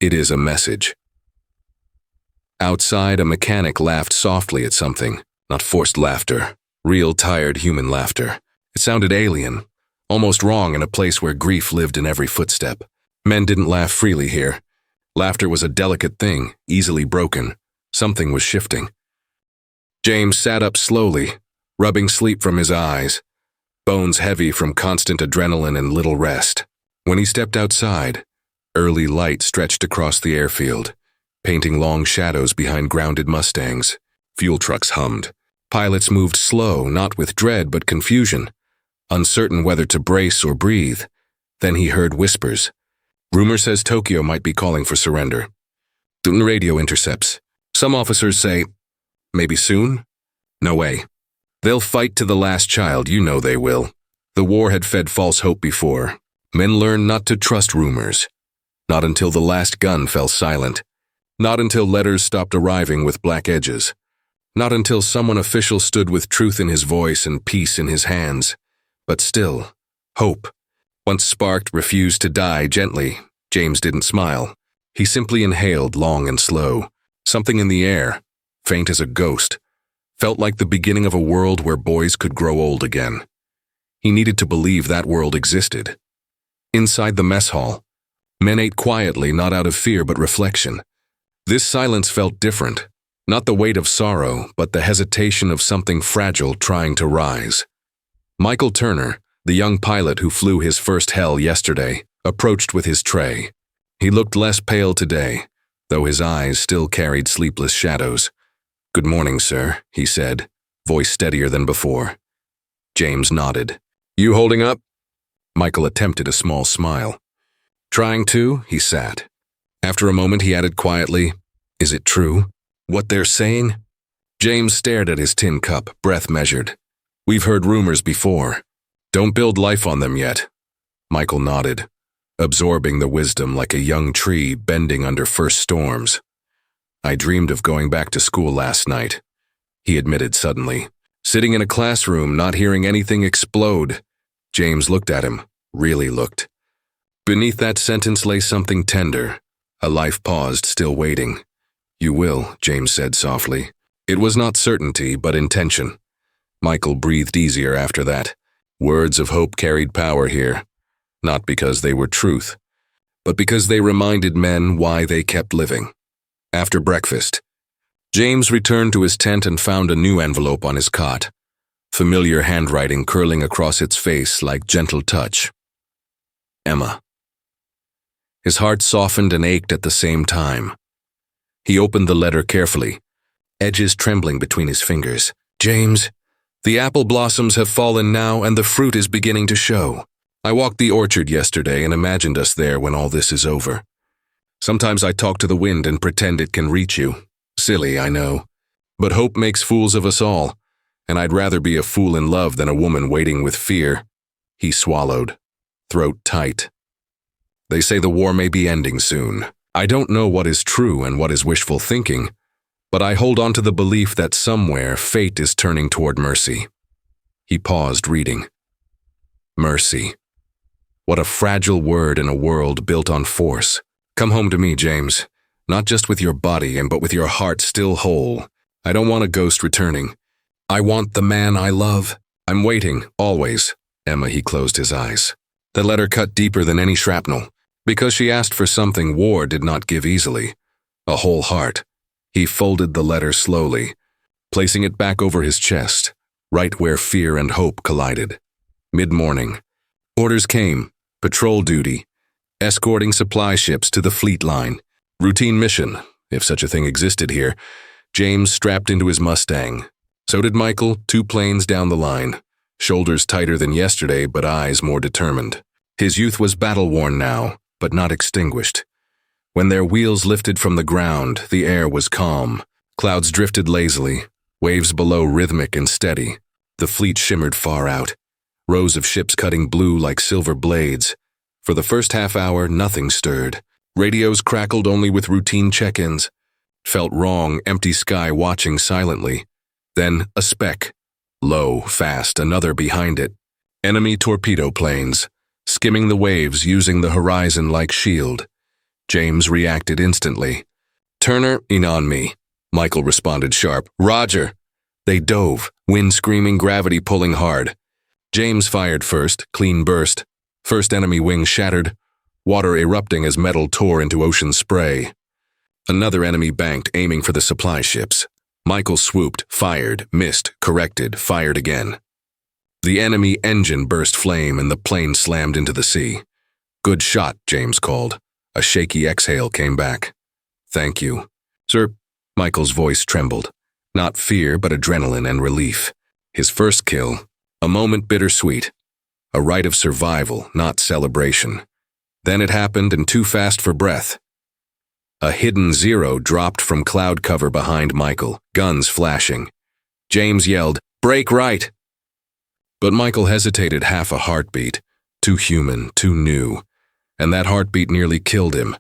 It is a message. Outside, a mechanic laughed softly at something, not forced laughter, real tired human laughter. It sounded alien, almost wrong in a place where grief lived in every footstep. Men didn't laugh freely here. Laughter was a delicate thing, easily broken. Something was shifting. James sat up slowly, rubbing sleep from his eyes, bones heavy from constant adrenaline and little rest. When he stepped outside, early light stretched across the airfield, painting long shadows behind grounded Mustangs. Fuel trucks hummed. Pilots moved slow, not with dread but confusion, uncertain whether to brace or breathe. Then he heard whispers. Rumor says Tokyo might be calling for surrender. Radio intercepts. Some officers say, maybe soon? No way. They'll fight to the last child, you know they will. The war had fed false hope before. Men learn not to trust rumors. Not until the last gun fell silent. Not until letters stopped arriving with black edges. Not until someone official stood with truth in his voice and peace in his hands. But still, hope. Once sparked, refused to die gently. James didn't smile. He simply inhaled long and slow. Something in the air, faint as a ghost, felt like the beginning of a world where boys could grow old again. He needed to believe that world existed. Inside the mess hall, men ate quietly, not out of fear but reflection. This silence felt different. Not the weight of sorrow, but the hesitation of something fragile trying to rise. Michael Turner, the young pilot who flew his first hell yesterday, approached with his tray. He looked less pale today, though his eyes still carried sleepless shadows. "Good morning, sir," he said, voice steadier than before. James nodded. "You holding up?" Michael attempted a small smile. "Trying to," he sat. After a moment he added quietly, "Is it true? What they're saying?" James stared at his tin cup, breath measured. "We've heard rumors before. Don't build life on them yet." Michael nodded, absorbing the wisdom like a young tree bending under first storms. "I dreamed of going back to school last night," he admitted suddenly. "Sitting in a classroom, not hearing anything explode." James looked at him, really looked. Beneath that sentence lay something tender. A life paused, still waiting. "You will," James said softly. It was not certainty, but intention. Michael breathed easier after that. Words of hope carried power here, not because they were truth, but because they reminded men why they kept living. After breakfast, James returned to his tent and found a new envelope on his cot, familiar handwriting curling across its face like gentle touch. Emma. His heart softened and ached at the same time. He opened the letter carefully, edges trembling between his fingers. James, the apple blossoms have fallen now and the fruit is beginning to show. I walked the orchard yesterday and imagined us there when all this is over. Sometimes I talk to the wind and pretend it can reach you. Silly, I know. But hope makes fools of us all, and I'd rather be a fool in love than a woman waiting with fear. He swallowed, throat tight. They say the war may be ending soon. I don't know what is true and what is wishful thinking, but I hold on to the belief that somewhere fate is turning toward mercy. He paused, reading. Mercy. What a fragile word in a world built on force. Come home to me, James. Not just with your body, but with your heart still whole. I don't want a ghost returning. I want the man I love. I'm waiting, always. Emma, he closed his eyes. The letter cut deeper than any shrapnel, because she asked for something war did not give easily. A whole heart. He folded the letter slowly, placing it back over his chest, right where fear and hope collided. Mid-morning. Orders came. Patrol duty. Escorting supply ships to the fleet line. Routine mission, if such a thing existed here. James strapped into his Mustang. So did Michael, 2 planes down the line. Shoulders tighter than yesterday, but eyes more determined. His youth was battle-worn now, but not extinguished. When their wheels lifted from the ground, the air was calm. Clouds drifted lazily, waves below rhythmic and steady. The fleet shimmered far out, rows of ships cutting blue like silver blades. For the first half hour, nothing stirred. Radios crackled only with routine check-ins. Felt wrong, empty sky watching silently. Then a speck. Low, fast, another behind it. Enemy torpedo planes, skimming the waves using the horizon like shield. James reacted instantly. Turner, in on me. Michael responded sharp. Roger. They dove, wind screaming, gravity pulling hard. James fired first, clean burst. First enemy wing shattered, water erupting as metal tore into ocean spray. Another enemy banked, aiming for the supply ships. Michael swooped, fired, missed, corrected, fired again. The enemy engine burst flame and the plane slammed into the sea. Good shot, James called. A shaky exhale came back. Thank you. Sir, Michael's voice trembled. Not fear, but adrenaline and relief. His first kill, a moment bittersweet. A rite of survival, not celebration. Then it happened and too fast for breath. A hidden Zero dropped from cloud cover behind Michael, guns flashing. James yelled, "Break right!" But Michael hesitated half a heartbeat, too human, too new. And that heartbeat nearly killed him.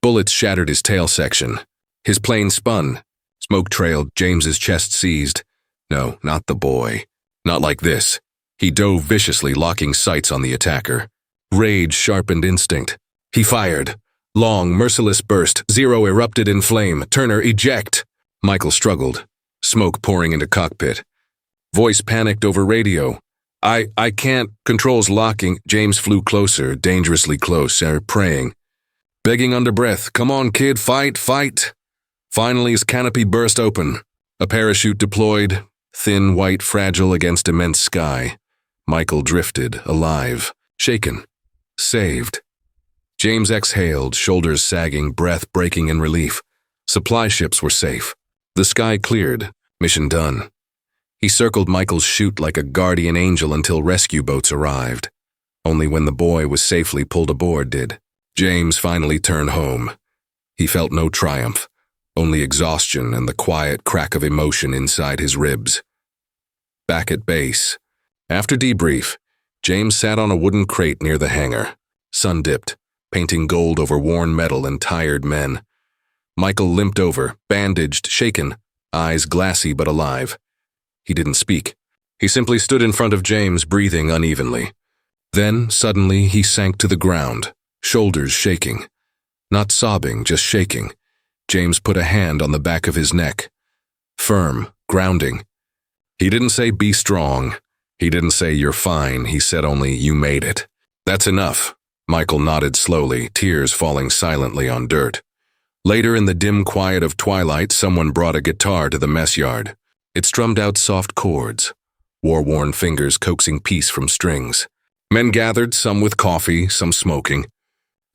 Bullets shattered his tail section. His plane spun. Smoke trailed, James's chest seized. No, not the boy. Not like this. He dove viciously, locking sights on the attacker. Rage sharpened instinct. He fired. Long, merciless burst. Zero erupted in flame. Turner, eject! Michael struggled. Smoke pouring into cockpit. Voice panicked over radio. I can't. Controls locking. James flew closer, dangerously close, praying. Begging under breath, come on, kid, fight, fight. Finally, his canopy burst open. A parachute deployed, thin, white, fragile against immense sky. Michael drifted, alive, shaken, saved. James exhaled, shoulders sagging, breath breaking in relief. Supply ships were safe. The sky cleared, mission done. He circled Michael's chute like a guardian angel until rescue boats arrived. Only when the boy was safely pulled aboard did James finally turn home. He felt no triumph, only exhaustion and the quiet crack of emotion inside his ribs. Back at base, after debrief, James sat on a wooden crate near the hangar, sun-dipped, painting gold over worn metal and tired men. Michael limped over, bandaged, shaken, eyes glassy but alive. He didn't speak. He simply stood in front of James, breathing unevenly. Then, suddenly, he sank to the ground, shoulders shaking. Not sobbing, just shaking. James put a hand on the back of his neck. firm, grounding. He didn't say be strong. He didn't say you're fine. He said only you made it. That's enough. Michael nodded slowly, tears falling silently on dirt. Later in the dim quiet of twilight, someone brought a guitar to the mess yard. It strummed out soft chords, war-worn fingers coaxing peace from strings. Men gathered, some with coffee, some smoking.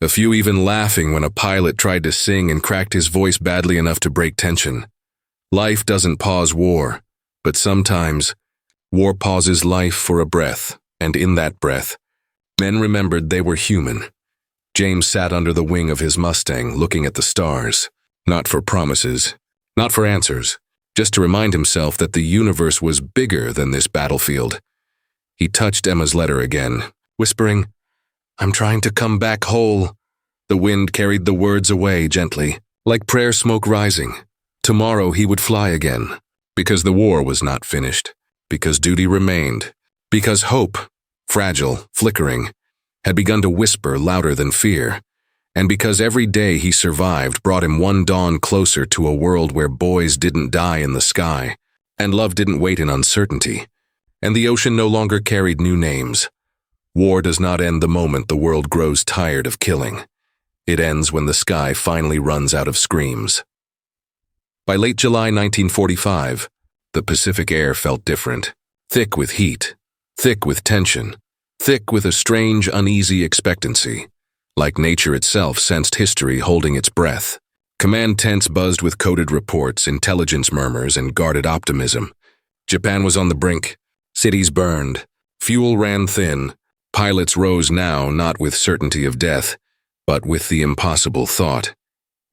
A few even laughing when a pilot tried to sing and cracked his voice badly enough to break tension. Life doesn't pause war, but sometimes war pauses life for a breath, and in that breath, men remembered they were human. James sat under the wing of his Mustang, looking at the stars, not for promises, not for answers, just to remind himself that the universe was bigger than this battlefield. He touched Emma's letter again, whispering, "I'm trying to come back whole." The wind carried the words away gently, like prayer smoke rising. Tomorrow he would fly again, because the war was not finished, because duty remained, because hope, fragile, flickering, had begun to whisper louder than fear, and because every day he survived brought him one dawn closer to a world where boys didn't die in the sky, and love didn't wait in uncertainty, and the ocean no longer carried new names. War does not end the moment the world grows tired of killing. It ends when the sky finally runs out of screams. By late July 1945, the Pacific air felt different, thick with heat, thick with tension, thick with a strange, uneasy expectancy, like nature itself sensed history holding its breath. Command tents buzzed with coded reports, intelligence murmurs, and guarded optimism. Japan was on the brink. Cities burned. Fuel ran thin. Pilots rose now not with certainty of death, but with the impossible thought.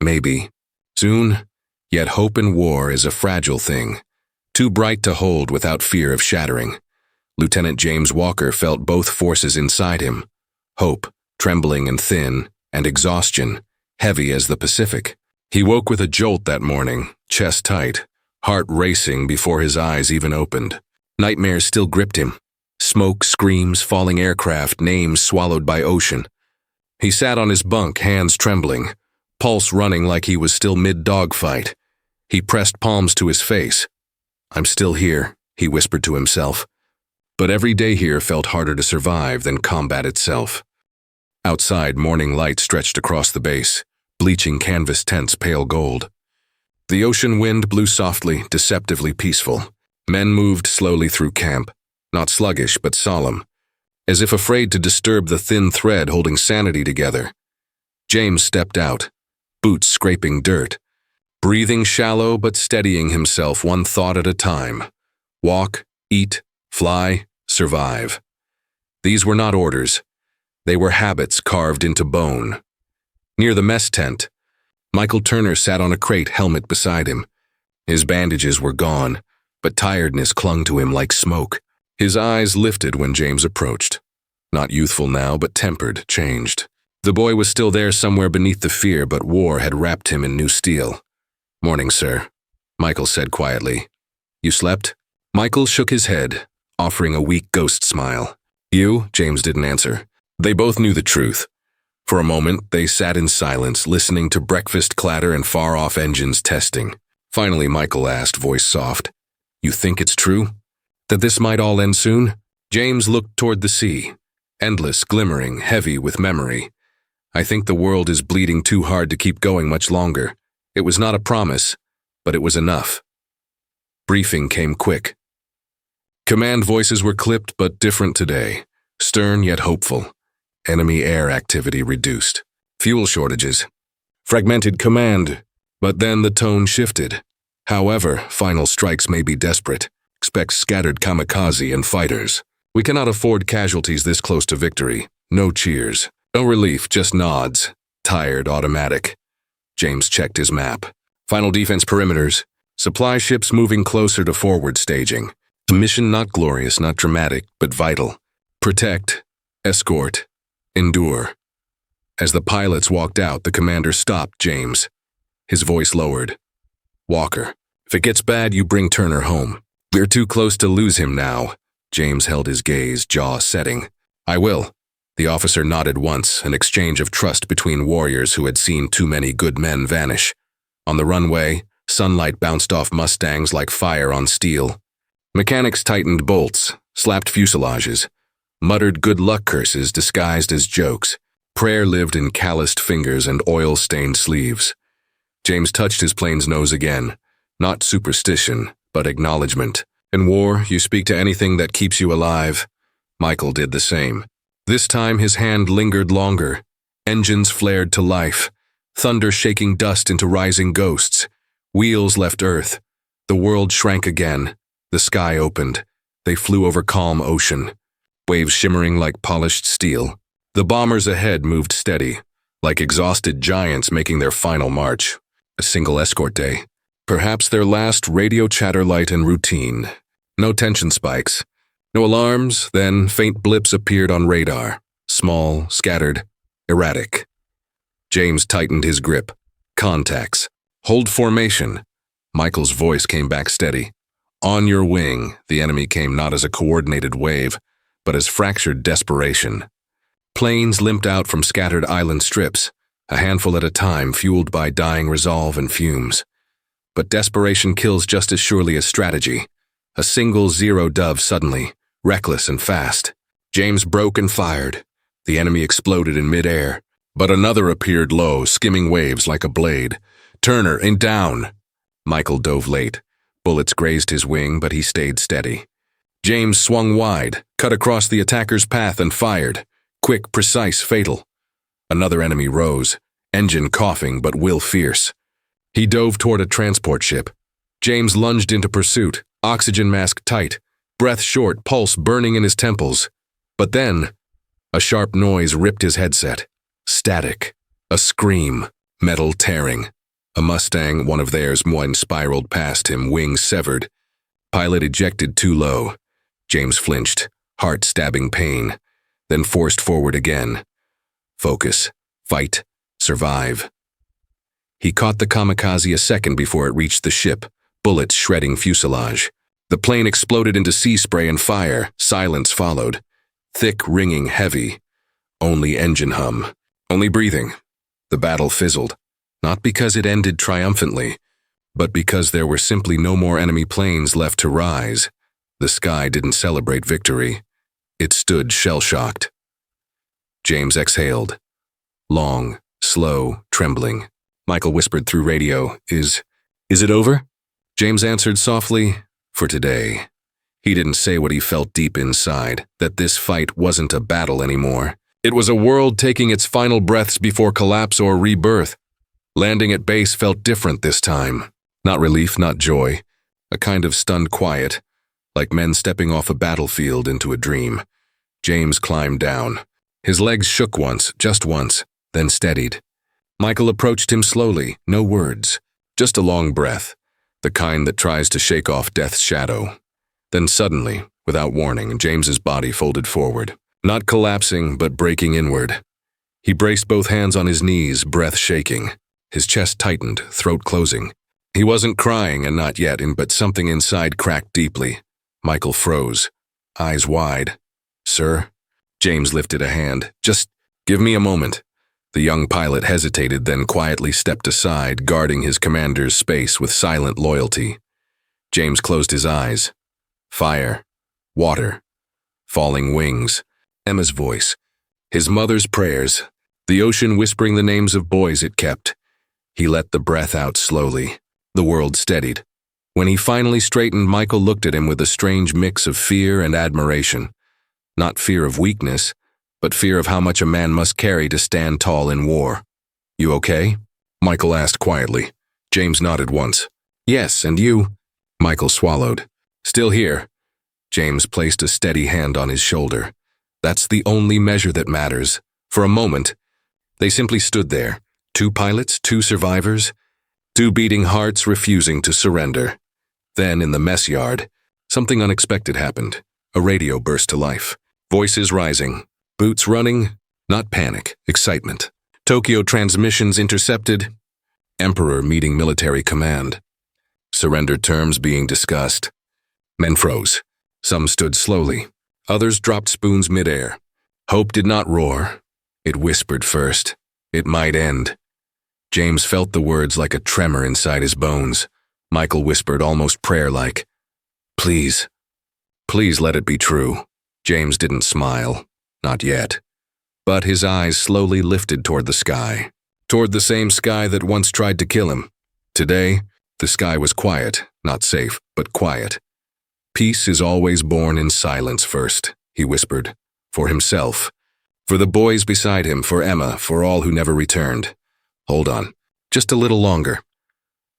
Maybe. Soon. Yet hope in war is a fragile thing, too bright to hold without fear of shattering. Lieutenant James Walker felt both forces inside him, hope, trembling and thin, and exhaustion, heavy as the Pacific. He woke with a jolt that morning, chest tight, heart racing before his eyes even opened. Nightmares still gripped him. Smoke, screams, falling aircraft, names swallowed by ocean. He sat on his bunk, hands trembling, pulse running like he was still mid-dogfight. He pressed palms to his face. "I'm still here," he whispered to himself. But every day here felt harder to survive than combat itself. Outside, morning light stretched across the base, bleaching canvas tents pale gold. The ocean wind blew softly, deceptively peaceful. Men moved slowly through camp, not sluggish but solemn, as if afraid to disturb the thin thread holding sanity together. James stepped out, boots scraping dirt, breathing shallow but steadying himself one thought at a time. Walk, eat, fly, survive. These were not orders. They were habits carved into bone. Near the mess tent, Michael Turner sat on a crate, helmet beside him. His bandages were gone, but tiredness clung to him like smoke. His eyes lifted when James approached. Not youthful now, but tempered, changed. The boy was still there somewhere beneath the fear, but war had wrapped him in new steel. "Morning, sir," Michael said quietly. "You slept?" Michael shook his head, offering a weak ghost smile. "You?" James didn't answer. They both knew the truth. For a moment, they sat in silence, listening to breakfast clatter and far-off engines testing. Finally, Michael asked, voice soft, "You think it's true? That this might all end soon?" James looked toward the sea, endless, glimmering, heavy with memory. "I think the world is bleeding too hard to keep going much longer. It was not a promise, but it was enough." Briefing came quick. Command voices were clipped but different today, stern yet hopeful. Enemy air activity reduced. Fuel shortages. Fragmented command. But then the tone shifted. However, final strikes may be desperate. Expect scattered kamikaze and fighters. We cannot afford casualties this close to victory. No cheers. No relief, just nods. Tired, automatic. James checked his map. Final defense perimeters. Supply ships moving closer to forward staging. A mission not glorious, not dramatic, but vital. Protect. Escort. Endure. As the pilots walked out, the commander stopped James. His voice lowered. "Walker, if it gets bad, you bring Turner home. We're too close to lose him now." James held his gaze, jaw setting. "I will." The officer nodded once, an exchange of trust between warriors who had seen too many good men vanish. On the runway, sunlight bounced off Mustangs like fire on steel. Mechanics tightened bolts, slapped fuselages, muttered good luck curses disguised as jokes. Prayer lived in calloused fingers and oil-stained sleeves. James touched his plane's nose again. Not superstition, but acknowledgement. In war, you speak to anything that keeps you alive. Michael did the same. This time his hand lingered longer. Engines flared to life. Thunder shaking dust into rising ghosts. Wheels left Earth. The world shrank again. The sky opened. They flew over calm ocean. Waves shimmering like polished steel. The bombers ahead moved steady, like exhausted giants making their final march. A single escort day. Perhaps their last radio chatter light and routine. No tension spikes. No alarms, then faint blips appeared on radar. Small, scattered, erratic. James tightened his grip. Contacts. Hold formation. Michael's voice came back steady. On your wing, the enemy came not as a coordinated wave, but as fractured desperation. Planes limped out from scattered island strips, a handful at a time fueled by dying resolve and fumes. But desperation kills just as surely as strategy. A single zero dove suddenly, reckless and fast. James broke and fired. The enemy exploded in midair, but another appeared low, skimming waves like a blade. Turner, in down! Michael dove late. Bullets grazed his wing, but he stayed steady. James swung wide, cut across the attacker's path and fired. Quick, precise, fatal. Another enemy rose, engine coughing but will fierce. He dove toward a transport ship. James lunged into pursuit, oxygen mask tight, breath short, pulse burning in his temples. But then, a sharp noise ripped his headset. Static. A scream. Metal tearing. A Mustang, one of theirs, spiraled past him, wings severed. Pilot ejected too low. James flinched, heart-stabbing pain, then forced forward again. Focus. Fight. Survive. He caught the kamikaze a second before it reached the ship, bullets shredding fuselage. The plane exploded into sea spray and fire. Silence followed. Thick, ringing, heavy. Only engine hum. Only breathing. The battle fizzled. Not because it ended triumphantly, but because there were simply no more enemy planes left to rise. The sky didn't celebrate victory. It stood shell-shocked. James exhaled. Long, slow, trembling. Michael whispered through radio, Is it over? James answered softly, for today. He didn't say what he felt deep inside, that this fight wasn't a battle anymore. It was a world taking its final breaths before collapse or rebirth. Landing at base felt different this time. Not relief, not joy. A kind of stunned quiet, like men stepping off a battlefield into a dream. James climbed down. His legs shook once, just once, then steadied. Michael approached him slowly, no words, just a long breath, the kind that tries to shake off death's shadow. Then suddenly, without warning, James's body folded forward, not collapsing, but breaking inward. He braced both hands on his knees, breath shaking. His chest tightened, throat closing. He wasn't crying, and not yet, but something inside cracked deeply. Michael froze, eyes wide. Sir? James lifted a hand. Just give me a moment. The young pilot hesitated, then quietly stepped aside, guarding his commander's space with silent loyalty. James closed his eyes. Fire. Water. Falling wings. Emma's voice. His mother's prayers. The ocean whispering the names of boys it kept. He let the breath out slowly. The world steadied. When he finally straightened, Michael looked at him with a strange mix of fear and admiration. Not fear of weakness, but fear of how much a man must carry to stand tall in war. You okay? Michael asked quietly. James nodded once. Yes, and you? Michael swallowed. Still here. James placed a steady hand on his shoulder. That's the only measure that matters. For a moment, they simply stood there. 2 pilots, 2 survivors, 2 beating hearts refusing to surrender. Then, in the mess yard, something unexpected happened. A radio burst to life. Voices rising. Boots running. Not panic, excitement. Tokyo transmissions intercepted. Emperor meeting military command. Surrender terms being discussed. Men froze. Some stood slowly. Others dropped spoons midair. Hope did not roar. It whispered first. It might end. James felt the words like a tremor inside his bones. Michael whispered, almost prayer-like. Please, please let it be true. James didn't smile. Not yet. But his eyes slowly lifted toward the sky. Toward the same sky that once tried to kill him. Today, the sky was quiet, not safe, but quiet. Peace is always born in silence first, he whispered. For himself. For the boys beside him, for Emma, for all who never returned. Hold on. Just a little longer.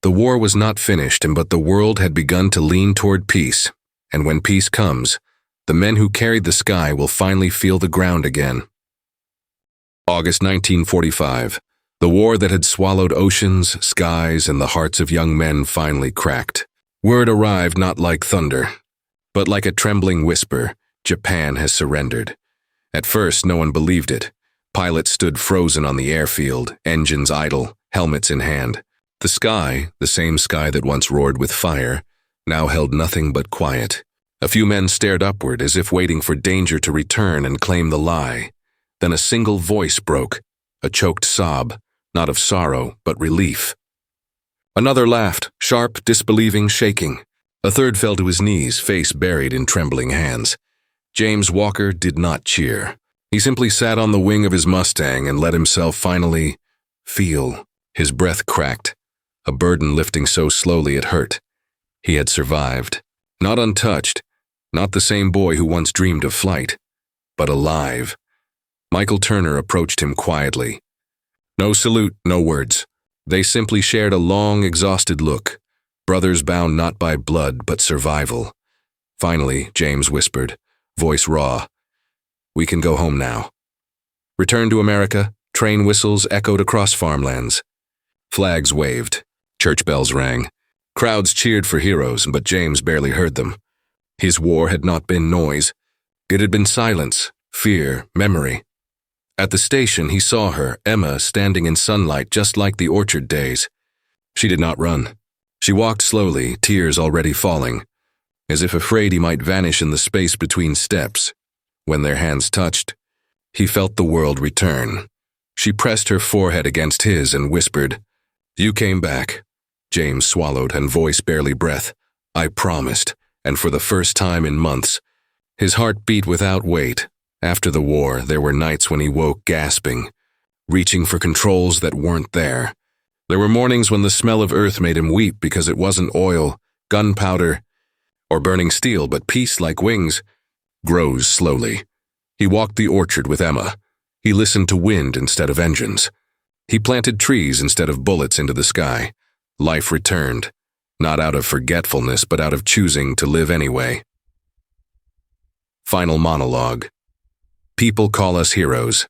The war was not finished, but the world had begun to lean toward peace. And when peace comes, the men who carried the sky will finally feel the ground again. August 1945. The war that had swallowed oceans, skies, and the hearts of young men finally cracked. Word arrived not like thunder, but like a trembling whisper. Japan has surrendered. At first, no one believed it. Pilots stood frozen on the airfield, engines idle, helmets in hand. The sky, the same sky that once roared with fire, now held nothing but quiet. A few men stared upward as if waiting for danger to return and claim the lie. Then a single voice broke, a choked sob, not of sorrow, but relief. Another laughed, sharp, disbelieving, shaking. A third fell to his knees, face buried in trembling hands. James Walker did not cheer. He simply sat on the wing of his Mustang and let himself finally feel. His breath cracked, a burden lifting so slowly it hurt. He had survived. Not untouched, not the same boy who once dreamed of flight, but alive. Michael Turner approached him quietly. No salute, no words. They simply shared a long, exhausted look. Brothers bound not by blood, but survival. Finally, James whispered, voice raw. We can go home now. Return to America, train whistles echoed across farmlands. Flags waved. Church bells rang. Crowds cheered for heroes, but James barely heard them. His war had not been noise. It had been silence, fear, memory. At the station, he saw her, Emma, standing in sunlight just like the orchard days. She did not run. She walked slowly, tears already falling, as if afraid he might vanish in the space between steps. When their hands touched, he felt the world return. She pressed her forehead against his and whispered, You came back. James swallowed and voice barely breath. I promised, and for the first time in months, his heart beat without weight. After the war, there were nights when he woke gasping, reaching for controls that weren't there. There were mornings when the smell of earth made him weep because it wasn't oil, gunpowder, or burning steel, but peace like wings grows slowly. He walked the orchard with Emma. He listened to wind instead of engines. He planted trees instead of bullets into the sky. Life returned, not out of forgetfulness, but out of choosing to live anyway. Final monologue. People call us heroes.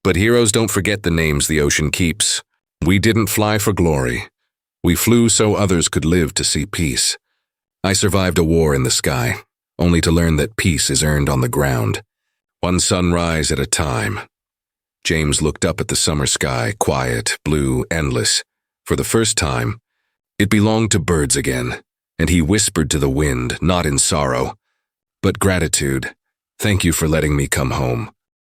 But heroes don't forget the names the ocean keeps. We didn't fly for glory. We flew so others could live to see peace. I survived a war in the sky, only to learn that peace is earned on the ground. One sunrise at a time. James looked up at the summer sky, quiet, blue, endless. For the first time, it belonged to birds again, and he whispered to the wind, not in sorrow, but gratitude. Thank you for letting me come home.